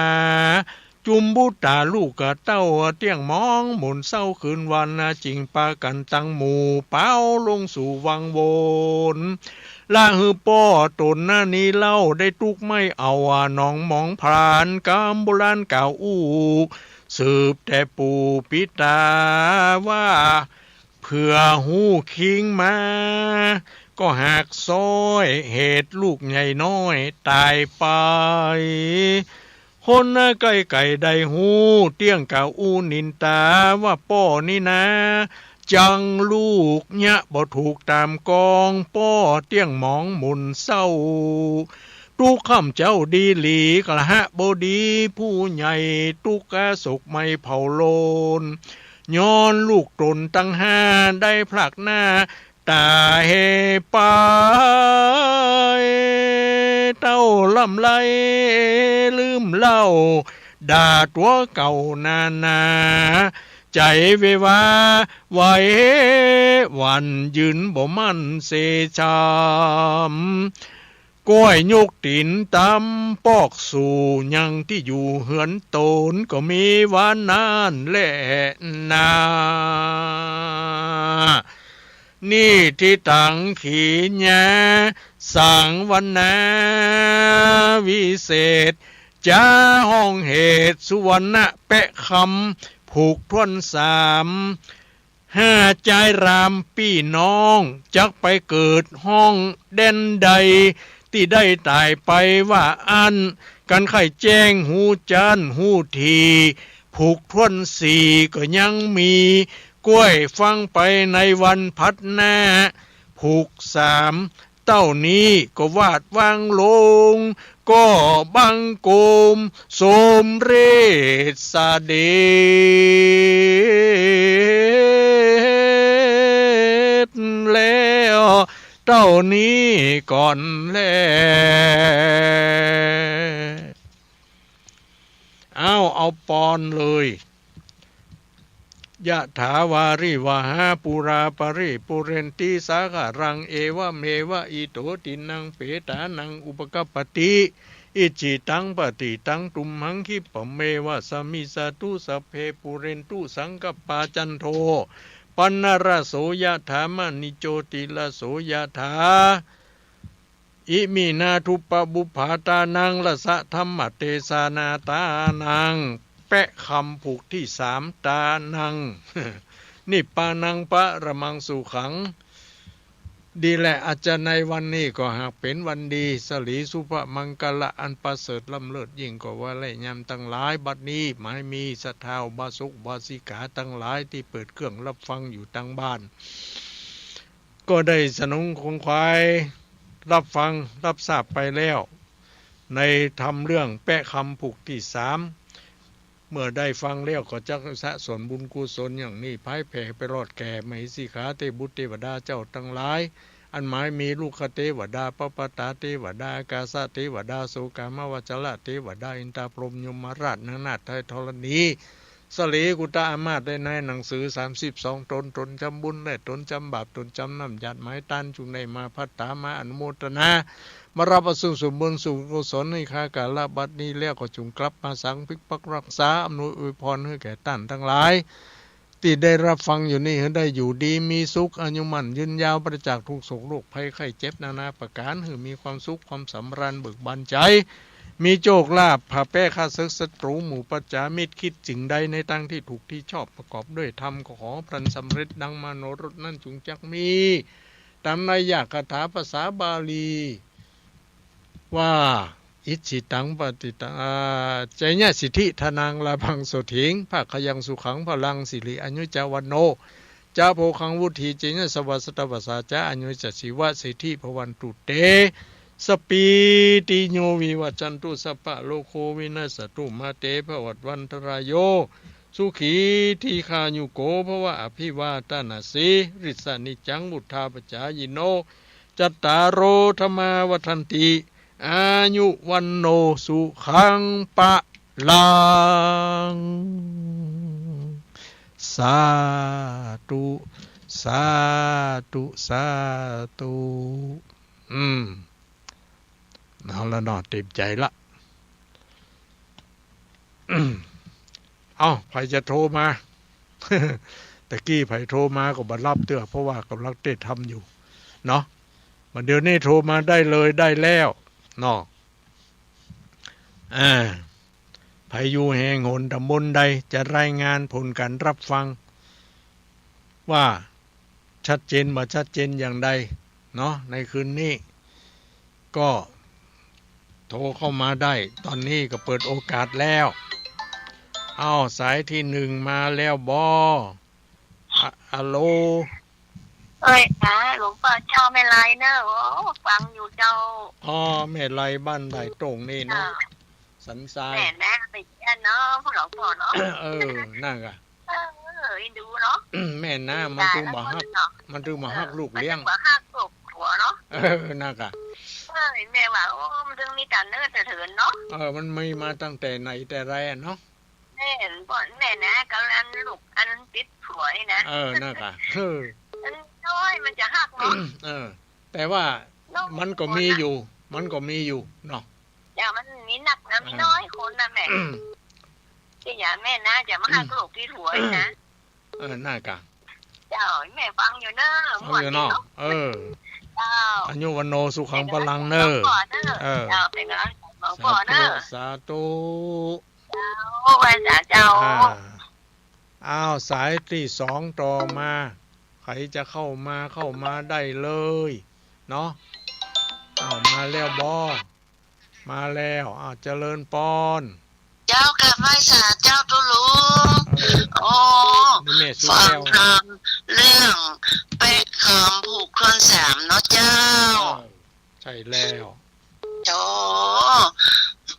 Speaker 1: จุมบุตาลูกกะเต้าเตี้ยงมองหมุนเศร้าคืนวันจริงปากันตั้งหมู่เป้าลงสู่วังวนละหือป้อตนหน้านี้เล่าได้ตุกไม่เอาน้องมองพรานกำโบราณเก่าอู้สืบแต่ปู่ปิตาว่าเพื่อหูคิงมาก็หักซ้อยเหตุลูกใหญ่น้อยตายไปคนไก่ไก่ได้หูเตี้ยงเก่าอูนินตาว่าป้อนี่นะจังลูกเนี่ยบ่ถูกตามกองป้อเตี้ยงหมองหมุนเศร้าตุกข้ามเจ้าดีหลีกละฮะบดีผู้ใหญ่ตุกกะศกไม่เผาโลนย้อนลูกตนตั้งห้าได้พลักหน้าตาเฮไปเต้าลำไรลืมเล่าด่าตัวเก่านาใจเววาไว้วันยืนบ่มันเสชามก้อยยกตินตำปอกสู่ยังที่อยู่เหือนโตนก็มีวานนานแล่นานี่ที่ตังขีญาสังวันนาวิเศษจ้าห้องเหตุสุวรรณะแปะคำผูกทวนสามห้าใจรามพี่น้องจักไปเกิดห้องเด่นใดที่ได้ตายไปว่าอันกันไข่แจ้งหูจันหูทีผูกทวนสี่ก็ยังมีกล้วยฟังไปในวันพัดหน้าผูกสามเต้านี้ก็วาดวางลงก็บังโกมสมเรศเดชแล้วเต้านี้ก่อนแล้วเอาปอนเลยยะถาวาริวหาปุราปริปุเรนติสาครังเอวะเมวะอิโตตินังเปตานังอุปกปปติอิจิตังปฏิตังตุมหังคิปเมวะสมิสตุสัพเพปุเรนตุสังกปาจันโทปันนรโสยะถามณิโจติลโสยะถาอิมินาทุปบุภาตานังละสะธรรมเตสานาตานังแปะคำผูกที่สามตานังนิปานังปะระมังสุขังดีแหละอาจจะในวันนี้ก็หากเป็นวันดีสลีสุภมังกละอันประเสริฐล้ำเลิศยิ่งกว่าว่าและยำตั้งหลายบัดนี้หมายมีศรัทธาบาสุกบาสิกาตั้งหลายที่เปิดเครื่องรับฟังอยู่ตั้งบ้านก็ได้สนองคงควายรับฟังรับทราบไปแล้วในทำเรื่องแปะคำผูกที่สามเมื่อได้ฟังแล้วก็จะสะสมบุญกุศลอย่างนี้พ่ายแผ่ไปรอดแก่มหิสิขาเทบุตรเทวดาเจ้าทั้งหลายอันหมายมีลูกเทวดาปปตาเทวดากาสะเทวดาโสกามวจระเทวดาอินทาพรหมยมราชนาถไทยธรณีสลีกุตาอามาตได้ในหนังสือ32ตนจำบุญและตนจำบาปตนจำน้ำหยาดหมายตันจุงในมาพัตตามาอนุโมทนามารับประสุสมบุญสุกุศลในข้ากาลบัดนี้แล้วก็จุงกลับมาสังพิกปักรักษาอำนวยอวยพรให้แก่ท่านทั้งหลายที่ได้รับฟังอยู่นี่ให้ได้อยู่ดีมีสุขอายุมั่นยืนยาวประจากทุกโศกโรคภัยไข้เจ็บนานาประการให้มีความสุขความสำราญเบิกบานใจมีโชคลาภผ่าแป้ข้าศึกศัตรูหมู่ปัจจามิตรคิดสิ่งใดในทางที่ถูกที่ชอบประกอบด้วยธรรมขอพรันสำเร็จดังมโนรสนั่นจุงจักมีตามในยคาถาภาษาบาลีว่าอิจิตังปฏิตังใจญาสิทธิธนังลาภังโสถิงภาคยังสุขังพลังสิริอนุจาวันโนจาโภคังวุธีเจญสวัสตวัสสาจาอนุจสิวะสิทธิภวันตุเตสปีติโยวิวัจจันตุสัพพะโลโควินัสตุมาเตภวัตวันตรายโยสุขีทีคายุโกภวะอภิวาตนาสีริสานิจังบุทธาปจายโน จัตตารโอธรรมาวัฏันติอายุวันโนสุขังปะลังสาธุสาธุสาธุเอาละเนาะเต็มใจละเอาใครจะโทรมา ตะกี้ไผโทรมาก็บ่รับเตื้อเพราะว่ากำลังเต้นทำอยู่เนาะมันเดี๋ยวนี้โทรมาได้เลยได้แล้วเนาะไผอยู่แห่งหนตำบลใดจะรายงานผลการรับฟังว่าชัดเจนบ่ชัดเจนอย่างใดเนาะในคืนนี้ก็โทรเข้ามาได้ตอนนี้ก็เปิดโอกาสแล้วเอาสายที่หนึ่งมาแล้วบออะโล
Speaker 2: เอ้ยนะหลวงพ่อเจ้าไม่ไรเนอะโอ้ฟังอยู่เจ้า
Speaker 1: แม่ไรบ้านไหนตรงนี่เนาะสันทราย
Speaker 2: แม่นะไปเจ้าเนาะพวกหลวงพ่อเนาะ
Speaker 1: นั่นกะ
Speaker 2: ดูเนาะ
Speaker 1: แม่นะมันถึงมาฮักลูกเลี้ยง
Speaker 2: มาฮักลูกหัวเนาะ
Speaker 1: นั่นกะ
Speaker 2: แม่ว่าโอ้มันถึงมีการเนื้อแต่เถินเนาะ
Speaker 1: มันไม่มาตั้งแต่ไหนแต่ไรเนาะ
Speaker 2: แม่บ่นแม่นะกำลังลูกอันติดผัวนี่นะ
Speaker 1: นั่นกะ
Speaker 2: น้อยมันจะฮักเนาะ
Speaker 1: แต่ว่ามันก็มีอยู่เนาะ
Speaker 2: อย่ามันมีหนักนะมีน้อยคนนะแม่ที่อย่าแม่นะจะมาฮักลูกที่ผัวนะ
Speaker 1: น่ากะ
Speaker 2: เจ้าแม่ฟังอยู่เนอะ
Speaker 1: หมดเนาะอายุวันโนสุขังพลังเนอะ
Speaker 2: เจ้าเป็นนะหลวงพ่อเนอะ
Speaker 1: สาธุ
Speaker 2: ไว้จ้าเจ้า
Speaker 1: สายที่สองต่อมาใครจะเข้ามาได้เลยเนาะมาแล้วบอมาแล้วเจริญปอน
Speaker 2: เจ้ากับไม้สาเจ้าตุลุงฟังคำเรื่องเป๊ะคำผูกคอนสามเนาะเจ้า
Speaker 1: ใช่แล้ว
Speaker 2: โอ้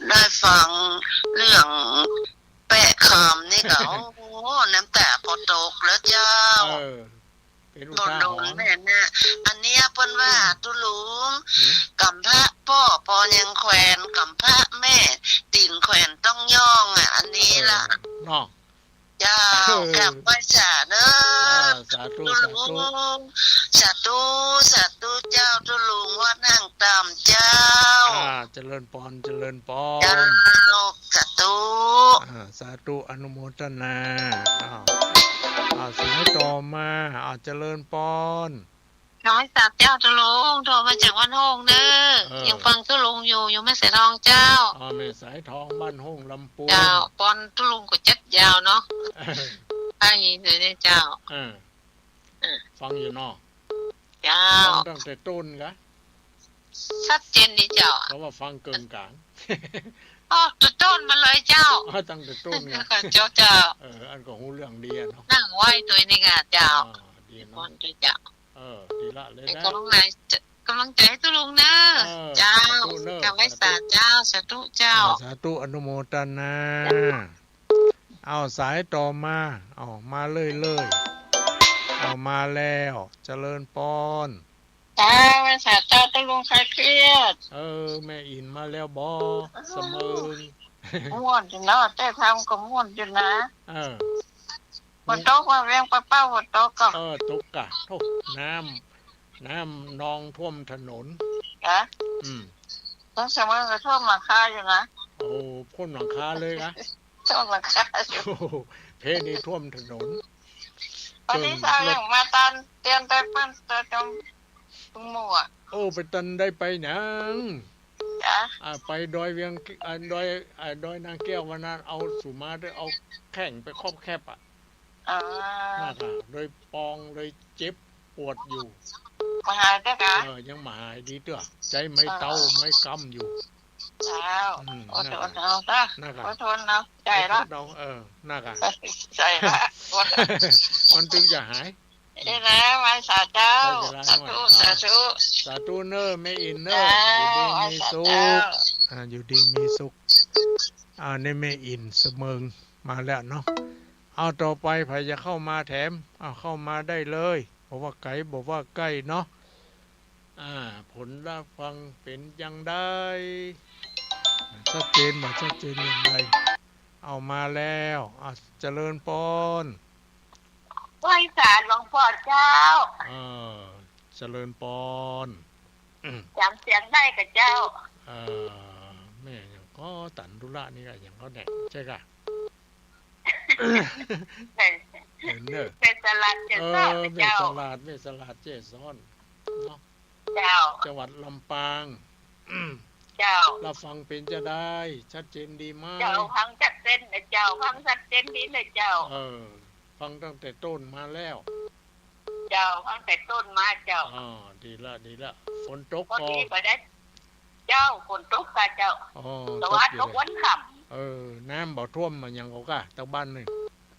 Speaker 2: ได้ฟังเรื่องเป๊ะคำนี่ก็โอ้น้ำตาพอตกแล้วเจ้าบนลงแม่นะอันนี้เปิ้นว่าตุลุงกำพระพ่อปอยังแขวนกำพระแม่ตีนแขวนต้องย่องอันนี้ล่ะเจ้ากลับไปสาเด้อตุลุงสาธุเจ้าตุลุงว่านั่งตามเจ้า
Speaker 1: เจริญปอนเจ้า
Speaker 2: สาธุ
Speaker 1: สาธุอนุโมทนาสายต่อมาเจริญปอน
Speaker 2: น้อยสัตว์เจ้าตุลุงโทรมาจากวันห้องเด้อยังฟังตุลุงอยู่ไม่เสียทองเจ้า
Speaker 1: แม่สายทองบ้านห้องลำปู
Speaker 2: เจ้าปอนตุลุงก็จัดยาวเนาะไอ้เลยเนี่ยเจ้า
Speaker 1: ฟังอยู่เนาะ
Speaker 2: เจ้า
Speaker 1: ตั้งแต่ต้นกะ
Speaker 2: ชัดเจนดีเจ้า
Speaker 1: เพราะว่าฟังเกินกลาง
Speaker 2: จะต้นมาเลยเจ้า
Speaker 1: ตั้งแต่ต้นไง
Speaker 2: เจ้า
Speaker 1: อันก็หูเรื่องดีเนาะ
Speaker 2: นั่งไหวตัวนี้ค่ะเจ้า
Speaker 1: ดีเนาะ
Speaker 2: เจ้า
Speaker 1: ดีละเลยนะ
Speaker 2: กำลังใจตุลุงนะเจ้ากำไว้สาเจ้าสาธุเจ้า
Speaker 1: สาธุอนุโมทนาสายต่อมามาเลยมาแล้วเจริญปอน
Speaker 2: จ้าวันสาเจ้าตุลุงใครเครียด
Speaker 1: แม่อินมาแล้วบอเสมอ
Speaker 2: ม่วนอยู่เนาะแต่ทำก็ม่วนอยู่นะฝนตกว่าเวียงป้าฝนตกก็
Speaker 1: ตกกะทุกน้ำนองท่วมถนน
Speaker 2: ต้องเสมอก็ท่วมหลังคาอยู่นะ
Speaker 1: พ่นหลังคาเลยนะ
Speaker 2: ท่วมหลังคาอยู่
Speaker 1: เพนี่ท่วมถนน
Speaker 2: วันนี้สาวอย่างมาตันเตรียมไปปั้นตัวจมตุ้งหมู่
Speaker 1: ไปตันได้ไปหนังไปดอยเวียงดอยนางแก้ววันนั้นเอาสุมาได้เอาแข่งไปครอบแคบนะคะโดยปองเลยเจ็บปวดอยู่
Speaker 2: มาหายได้กะ
Speaker 1: ยังมาหายดีเด้อใจไม่เต้าไม่กำอยู่
Speaker 2: เจ้าอดทนเอาซะอดทนเอาใจละ
Speaker 1: น่ากะ
Speaker 2: ใจละ
Speaker 1: มันถึงจะหาย
Speaker 2: นี่นะมาสาเจ้าสาธุ
Speaker 1: เนอไม่อินเนออยู่ดีมีสุขนี่ไม่อินเสมอมาแล้วเนาะต่อไปใครจะเข้ามาแถมเข้ามาได้เลยบอกว่าไกลบอกว่าใกล้เนาะ ผลรับฟังเป็นอย่างไรชัดเจนมาชัดเจนอย่างไรเอามาแล้วเจริญปน
Speaker 2: ไหว้ศาลหลวงพ่อเจ้า
Speaker 1: เจริญปน
Speaker 2: จำเสียงได้กับเจ้า
Speaker 1: แม่อย่างก็ตันธุระนี่ก็อย่างก็แหนใช่กะ
Speaker 2: เป็นสลัดเจ้า
Speaker 1: เจ้าเมสลาดเจซ้อนเนาะ
Speaker 2: เจ้า
Speaker 1: จังหวัดลำปาง
Speaker 2: เจ้า
Speaker 1: เราฟังเป็นจะได้ชัดเจนดีมาก
Speaker 2: เจ้าฟังชัดเจนเลยเจ้าฟังชัดเจนดีเลยเจ้า
Speaker 1: ฟังตั้งแต่ต้นมาแล้ว
Speaker 2: เจ้าฟังแต่ต้นมาเจ้า
Speaker 1: ดีละฝนตก
Speaker 2: พอดีไปได้เจ้าฝนตกค่ะเจ้าแต่ว่าตกวันค่
Speaker 1: ำน้ำบ่ท่วมมาอย่างเขากะตะบ้านนี่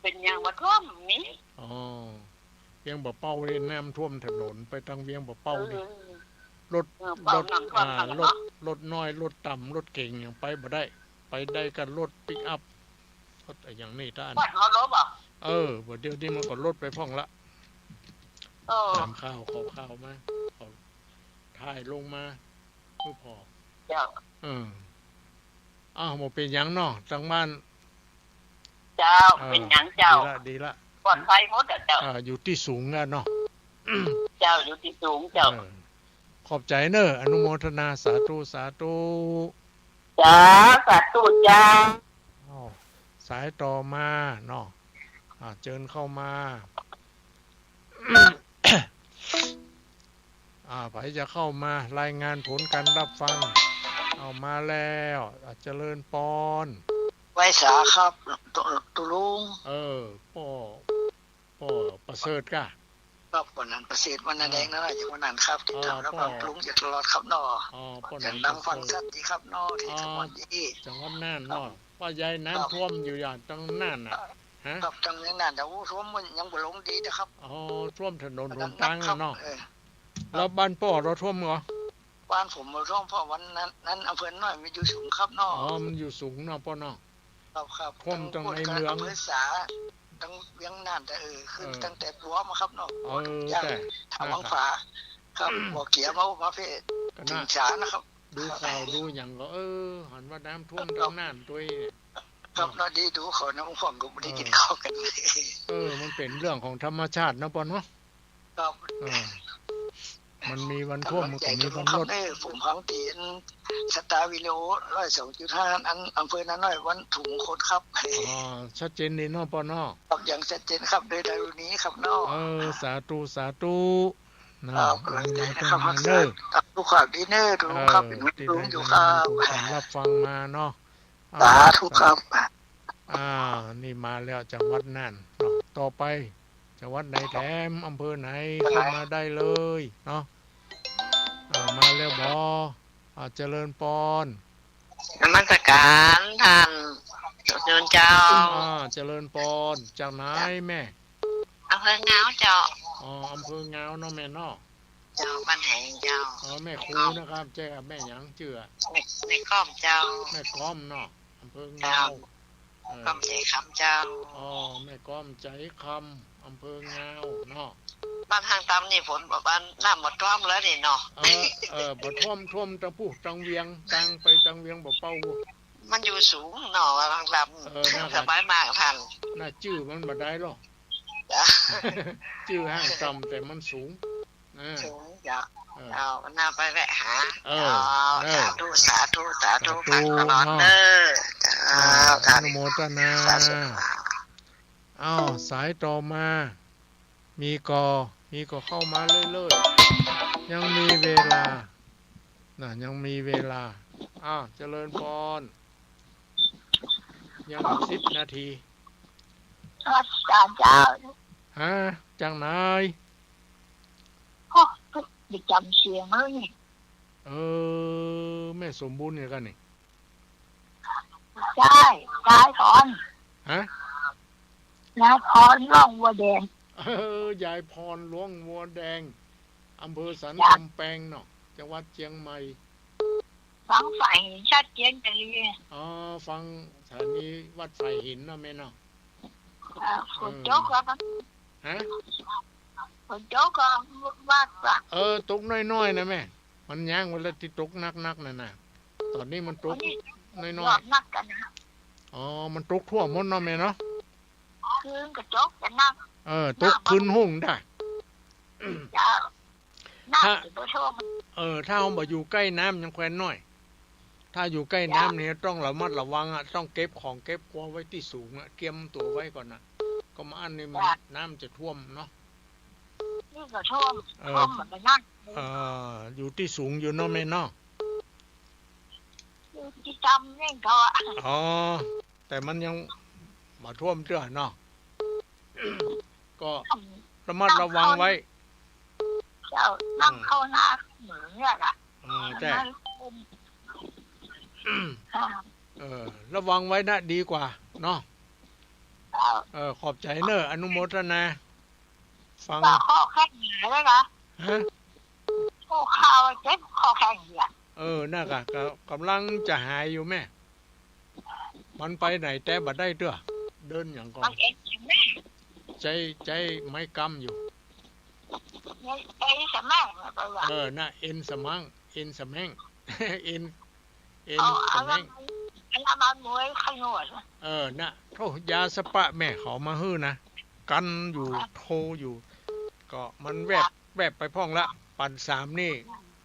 Speaker 2: เป็นอย่างบ่ท่วมนี้
Speaker 1: เวียงบ่เป้าเลยน้ำท่วมถนนไปทางเวียงบ่เป้านี่รถน้อยรถต่ำรถเก่งอย่างไปบ่ได้ไปได้กันรถปิกอัพรถอย่างนี้ท่าน
Speaker 2: เขาลบ
Speaker 1: บ่เดี๋ยวนี้มันก็รถไปพ่องละตามข้าวขอข้าวมาถ่ายลงมาเพื่อพอ
Speaker 2: เจ้า
Speaker 1: หมดเป็นยังเนาะทางบ้าน
Speaker 2: เจ้าเป็นยังเจ้า
Speaker 1: ดีละ
Speaker 2: ปลอดภัยหมดเจ้า
Speaker 1: อยู่ที่สูงกันเนาะ
Speaker 2: เจ้าอยู่ที่สูงเจ้า
Speaker 1: ขอบใจเนอะอนุโมทนาสาธุ
Speaker 2: จ้าสาธุจ้า
Speaker 1: สายต่อมาเนาะเชิญเข้ามาไผจะเข้ามารายงานผลการรับฟังเอามาแล้วเจริญปน
Speaker 2: ไว้สาครับตุลุง
Speaker 1: ป้อประเสริฐกะ
Speaker 2: ครับวันนั้นประเสริฐวันนั้นแดงนั่นแหละอย่างวันนั้นครับที่ทำแล้วครับลุงจะตลอดครับนออย่างดังฟังชัดดีครับนอที่จังหวัดนี้
Speaker 1: จังหวัดน่านนอว่ายายน้ำท่วมอยู่อย่างจังน่าน
Speaker 2: ครับจังยังน่านแต่ท่วมมันยังบ่ลงดีนะครับ
Speaker 1: ท่วมถนนหนทางเนาะแล้วบ้านป้อเราท่วมเหรอ
Speaker 2: บ้านผมเราท่วมเพราะวันนั้นอำเภอน้อยมันอยู่สูงครับนอ
Speaker 1: มันอยู่สูงเนาะป้อเนาะ
Speaker 2: ครับ
Speaker 1: ท่วมจังในเมือง
Speaker 2: อำเภอสาตั้งเวียงน่านแต่ขึ้นตั้งแต่ปัวมาครับเนาะ
Speaker 1: แต่
Speaker 2: ทางวังฝาครับบ่อเกียมาเพศถึงฉานะครับ
Speaker 1: ดูข่าวดูอย่างก็หันว่าน้ำท่วมตรงน่านตัว
Speaker 2: ครับน่าดีดูเขาน้ำฝั่งก็ไม่ได้กินข้าวกัน
Speaker 1: มันเป็นเรื่องของธรรมชาตินะปอนเนาะ
Speaker 2: ครับ
Speaker 1: มันมีวันท่วมมันก็มีวันลด
Speaker 2: ผมพังตีนสตาร์วิดีโอ102.5อันอำเภอนั้นหน่อยวันถุงโคตรครับ
Speaker 1: ชัดเจนดีเนาะปอนเนาะ
Speaker 2: ครับอย่างชัดเจนครับโดยดารุนี้ครับเนาะ
Speaker 1: สาธุ
Speaker 2: นะครับกำลังใจนะครับเนอร์ทุกข่าวดีเนอร์ทุกครับเป็นลุงอยู่ครับ
Speaker 1: รับฟังมาเนาะ
Speaker 2: สาธุครับ
Speaker 1: นี่มาแล้วจังหวัดน่านต่อไปจังหวัดไหนแถมอำเภอไหนเข้ามาได้เลยเนาะมาแล้วบเจริญปน
Speaker 2: นมัสการท่านเจริญเจ้า
Speaker 1: เจริญปนจากไหนแม่
Speaker 2: อำเภอเงาเจ้า
Speaker 1: อำเภอเงาเนาะแม่เนาะ
Speaker 2: เจ้าบ้านแหงเจ้า
Speaker 1: แม่ครูนะครับเจ้าแม่หยังเจือ
Speaker 2: แม่ก้อมเจ้า
Speaker 1: แม่ก้อมเนาะอำเภอเงา
Speaker 2: ก้อมใจคำเจ้า
Speaker 1: แม่ก้อมใจคำอำเภอเงาเนาะ
Speaker 2: บ้านทางตามนี่ฝนบ้านน้ำหมดท่วมแล้วนี่เนาะ
Speaker 1: บ่ท่วมตังผู้ตังเวียงตังไปตังเวียงบ่เป้า
Speaker 2: มันอยู่สูงเนาะทางลำสบายมากท่าน
Speaker 1: น่าจื้อมันบ่ได้หรอกจื้อห้างต่ำแต่มันสูง
Speaker 2: สูงจ้ะเอาหน้าไปแวะหาสาธุฟังตลอดเด้อ
Speaker 1: อนุโมทนาสายต่อมามีก็เข้ามาเรื่อยๆยังมีเวลายังมีเวลาเจริญพรยัง10 นาที
Speaker 2: อาจารย์เจ้า
Speaker 1: จังไหน
Speaker 2: ดิจำเสียงเลย
Speaker 1: แม่สมบูรณ์เนี่ยกันนี่
Speaker 2: ใช่ถอนยายพรหลวงวัวแดง
Speaker 1: ยายพรหลวงวัวแดงอำเภอสันกำแพงเนาะจังหวัดเชียงใหม่
Speaker 2: ฟังฝ่ายชัดเจนกันเลย
Speaker 1: ฟังสถานีวัดไฟหินเนาะแม่เนาะ
Speaker 2: ฝนตกแล้ว ฝนตกก็ว่าว่า
Speaker 1: ตกน้อยๆนะแม่มันย่างเวลาที่ตกนักๆนั่นน่ะตอนนี้มันตกน้อย
Speaker 2: นักกันนะ
Speaker 1: ๆมันตกทั่วหมดเนาะแม่เนาะ
Speaker 2: คืนก็ตกกันนัก
Speaker 1: ตกขึ้นหุ่งได้
Speaker 2: จะนักตัวโชว์มัน
Speaker 1: ถ้าเราบ่อยู่ใกล้น้ำยังแควนน้อยถ้าอยู่ใกล้น้ำเนี่ยต้องระมัดระวังต้องเก็บของเก็บกลัวไว้ที่สูงเตรียมตัวไว้ก่อนนะก็มาอันนี้มันน้ำจะท่วมเนาะ
Speaker 2: นี่ก็โชว์เหมือนกันนั่น
Speaker 1: อยู่ที่สูงอยู่เนาะแม่เนาะ
Speaker 2: ที่จำเนี่ยก็
Speaker 1: แต่มันยังมาท่วมเตื้อเนาะ ก็ระมัดระวังไว้
Speaker 2: เจ้านั่งเข้าหน้าเหมือนเนี่ยล่ะ
Speaker 1: แต่ระวังไว้นะดีกว่าเนาะ ขอบใจเนอะอนุโมทนาฟัง
Speaker 2: ข้อแข้งเหนียวเลยนะข้อข่าวเจ็บข้อแข้งเหนียว
Speaker 1: น่ะก็กำลังจะหายอยู่แม่ มันไปไหนแต่บัดได้เด้อเดินอย่างก่อนใจไม่กำอยู่
Speaker 2: เอ็นสมัง
Speaker 1: น่ะเอ็นสมังเอ็นสมังเอ็นสมัง
Speaker 2: มันมวยขยวน
Speaker 1: น่ะโทยาสปะแม่เขามาฮื้อนะกันอยู่โทอยู่ก็มันแวบไปพ่องละปั่น3นี่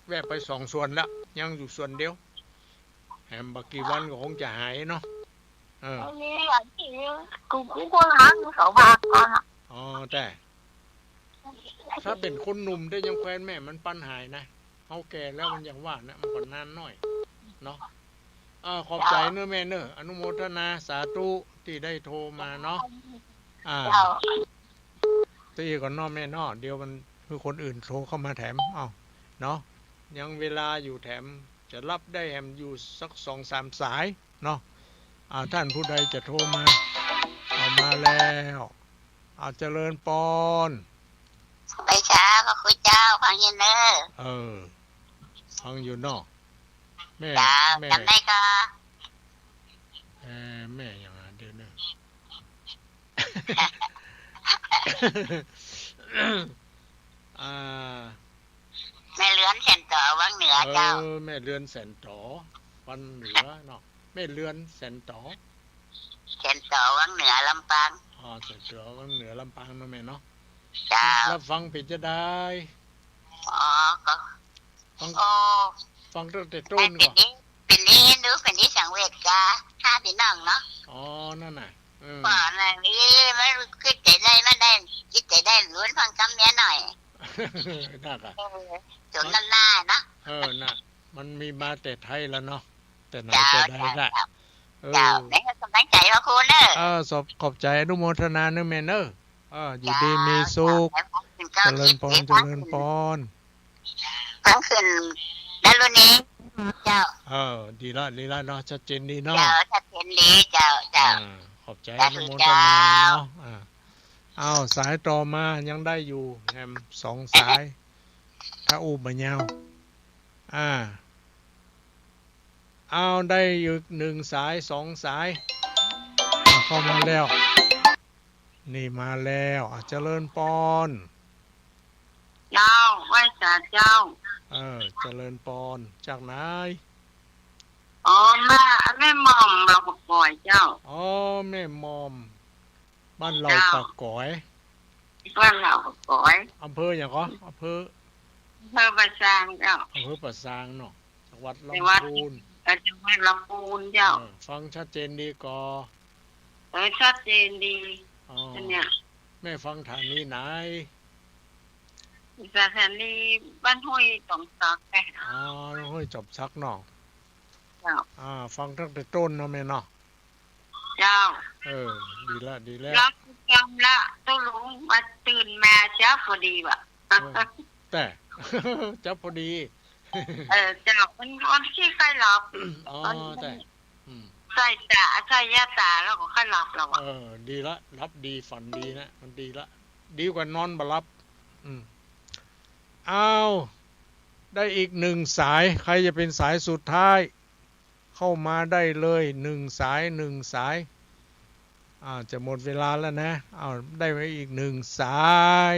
Speaker 1: แวบไป2ส่วนละยังอยู่ส่วนเดียวแหมบักกี่วันก็คงจะหายเนาะ
Speaker 2: นี่กูก็หา2 บาทก่อน
Speaker 1: แต่ถ้าเป็นคนหนุ่มได้ยังแควนแม่มันปันหายนะเขาแก่แล้วมันยังว่านะมันก่อนนานหน่อยเนาะขอบใจเนอะแม่เนอะอนุโมทนาสาธุที่ได้โทรมาเนาะตีก่อนเนาะแม่เนาะเดี๋ยวมันคือคนอื่นโทรเข้ามาแถมเนาะยังเวลาอยู่แถมจะรับได้แถมอยู่สัก2-3 สายเนาะท่านผู้ใดจะโทรมาเอามาแล้วเจริญปอน
Speaker 2: ไปช้าก็คุยเจ้าฟังยินเนอ
Speaker 1: ฟังอยู่เนาะแม่
Speaker 2: จำได้ก็
Speaker 1: แม่อย่างเดี๋ยวนึง
Speaker 2: แม่เลื้อนแสนต่อวังเหนือเจ้า
Speaker 1: แม่เลื้อนแสนต่อวันเหนือเนาะแม่เลื้อนแสนต่อ
Speaker 2: วังเหนือลำปาง
Speaker 1: แสนต่อวังเหนือลำปางเนาะแม่เนาะ
Speaker 2: เจ้า
Speaker 1: แล้วฟังผิดจะได้
Speaker 2: ก็
Speaker 1: ฟังตั้งแต่ต้นก่อน
Speaker 2: เป็นนี้ดูเป็นที่สังเวชกาท่าพี่น้องเนาะ
Speaker 1: นั่นน่ะ
Speaker 2: ว่าอะไรนี่ไม่คิดใจได้ไม่ได้คิดใจได้ล้วนฟังคำเนี้ยหน่อย
Speaker 1: น่ะ
Speaker 2: จนหน้านะ
Speaker 1: น่ะมันมีมาแต่ไทยแล้วเนาะแต่ไหนแต่ใดละ
Speaker 2: เจ้าได้กำลังใจพระคุณเนอะ
Speaker 1: ขอบใจอนุโมทนาเนอะแม่เนอะอยู่ดีมีสุขเจริญพร
Speaker 2: ทั้งคืนแล้วรุ่นนี้เจ้า
Speaker 1: ดีละเนาะชัดเจนดีเนาะ
Speaker 2: ชัดเจนดีเจ้า
Speaker 1: ขอบใจอนุโมทนาเนาะสายต่อมายังได้อยู่แฮม2 สายถ้าอูบะยาวได้อยู่1 สาย2 สายเข้ามาแล้วนี่มาแล้วเจริญปอน
Speaker 2: เจ้าไหว้สาเจ้า
Speaker 1: เจริญปอนจากไหน
Speaker 2: แม่มอมเราปะก่อยเจ้า
Speaker 1: แม่มอมบ้านเราปะก่อยอำเภออย่างก็อำเภอ
Speaker 2: ปะซางเจ้า
Speaker 1: อำเภอปะซางเนาะจังหวัดล
Speaker 2: ำพูนเจ้า
Speaker 1: ฟังชัดเจนดีก่อ
Speaker 2: ชัดเจนดีเนี่ย
Speaker 1: แม่ฟังฐานนี้ไหน
Speaker 2: สถานีบ้านห้วยจอมซัก
Speaker 1: ห้วยจอมซักเนาะฟังตั้งแต่ต้นเนาะแม่เนาะ
Speaker 2: เจ้า
Speaker 1: ดีแล้ว
Speaker 2: รับจำละต้องรู้มาตื่นมาจ้าพอดีว่ะ
Speaker 1: แต่จ้าพอดี
Speaker 2: เจ้ามันคนที่ใครหลับ
Speaker 1: แต่
Speaker 2: ใส่ยาตาแล้วก็ค่อยหลับแล้ว
Speaker 1: ดีละรับดีฝันดีนะมันดีละดีกว่านอนบ่หลับได้อีก1 สายใครจะเป็นสายสุดท้ายเข้ามาได้เลย1 สายจะหมดเวลาแล้วนะได้ไปอีก1 สาย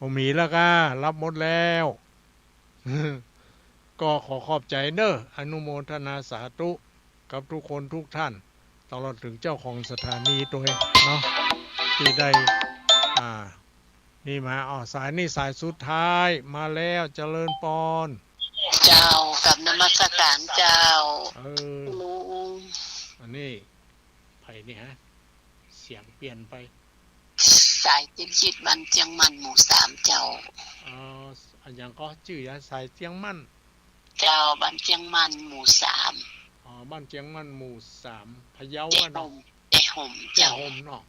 Speaker 1: ผมมีแล้วก็รับหมดแล้ว ก็ขอขอบใจเนอะอนุโมทนาสาธุกับทุกคนทุกท่านตลอดถึงเจ้าของสถานีตัวเองเนาะที่ได้นี่มาสายนี่สายสุดท้ายมาแล้วเจริญปอน
Speaker 2: เจ้ากับนมัสการเจ้าลุง
Speaker 1: อันนี้ไผ่นี่ฮะเสียงเปลี่ยนไป
Speaker 2: สายจิตจิตบันเจียงมันหมู่3เจ้า
Speaker 1: อันยังก็ชื่อยาสายเจียงมั่น
Speaker 2: เจ้าบันเจียงมันหมู่3
Speaker 1: บ้านเจียงมั่นหมู่3พะเยาเนาะ
Speaker 2: ห่มเจ้า
Speaker 1: ห่มเนาะ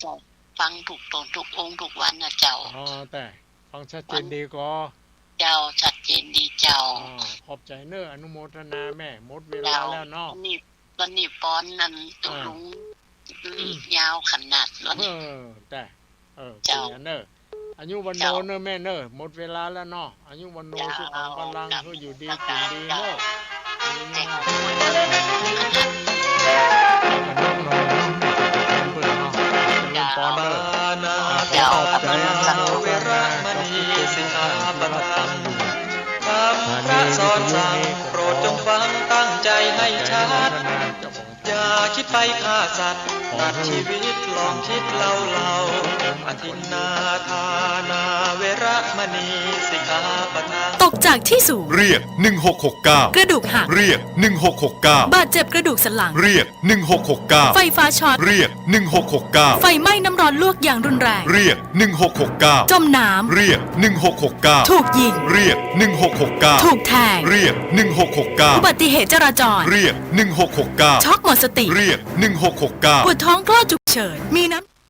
Speaker 2: เจ้าฟังถูกตนทุกองค์ทุกวันนะเจ้า
Speaker 1: แต่ฟังชัดเจนดีก็
Speaker 2: เจ้าชัดเจนดีเจ้า
Speaker 1: ขอบใจเนอะอนุโมทนาแม่หมดเวลาแล้วเนาะ
Speaker 2: วันนี้ป้อนนั้นตุลุงยาวขนาดวันนี้
Speaker 1: แต่เจ้าเนอะอายุวันโนเนอะแม่เนอะหมดเวลาแล้วเนาะอายุวันโนสุขกำลังเพื่ออยู่ดีกินดีเนอะปอนเนอะ
Speaker 2: เจ้าขอบใจ
Speaker 3: สังเวรมณีสิกขาปะทังธรรมพระสอนสั่งโปรดจงฟังตั้งใจให้ชัดอย่าคิดไปฆ่าสัตว์ตัดชีวิตลองคิดเล่าอธินนาทานาเวรมณีสิกขาปะทัง
Speaker 4: ตกจากที่สูง
Speaker 3: เรียก1669
Speaker 4: กระดูกหัก
Speaker 3: เรียก1669
Speaker 4: บาดเจ็บกระดูกสันหลัง
Speaker 3: เรียก1669
Speaker 4: ไฟฟ้าช็อต
Speaker 3: เรียก1669
Speaker 4: ไฟไหม้น้ำร้อนลวกอย่างรุนแรง
Speaker 3: เรียก1669
Speaker 4: จมน้ำ
Speaker 3: เรียก1669
Speaker 4: ถูกยิง
Speaker 3: เรียก1669
Speaker 4: ถูกแทง
Speaker 3: เรียก1669
Speaker 4: อุบัติเหตุจราจร
Speaker 3: เรียก1669
Speaker 4: ช็อกหมดสติ
Speaker 3: เรียก1669
Speaker 4: ปวดท้องคลอดฉุกเฉินมีน้ำ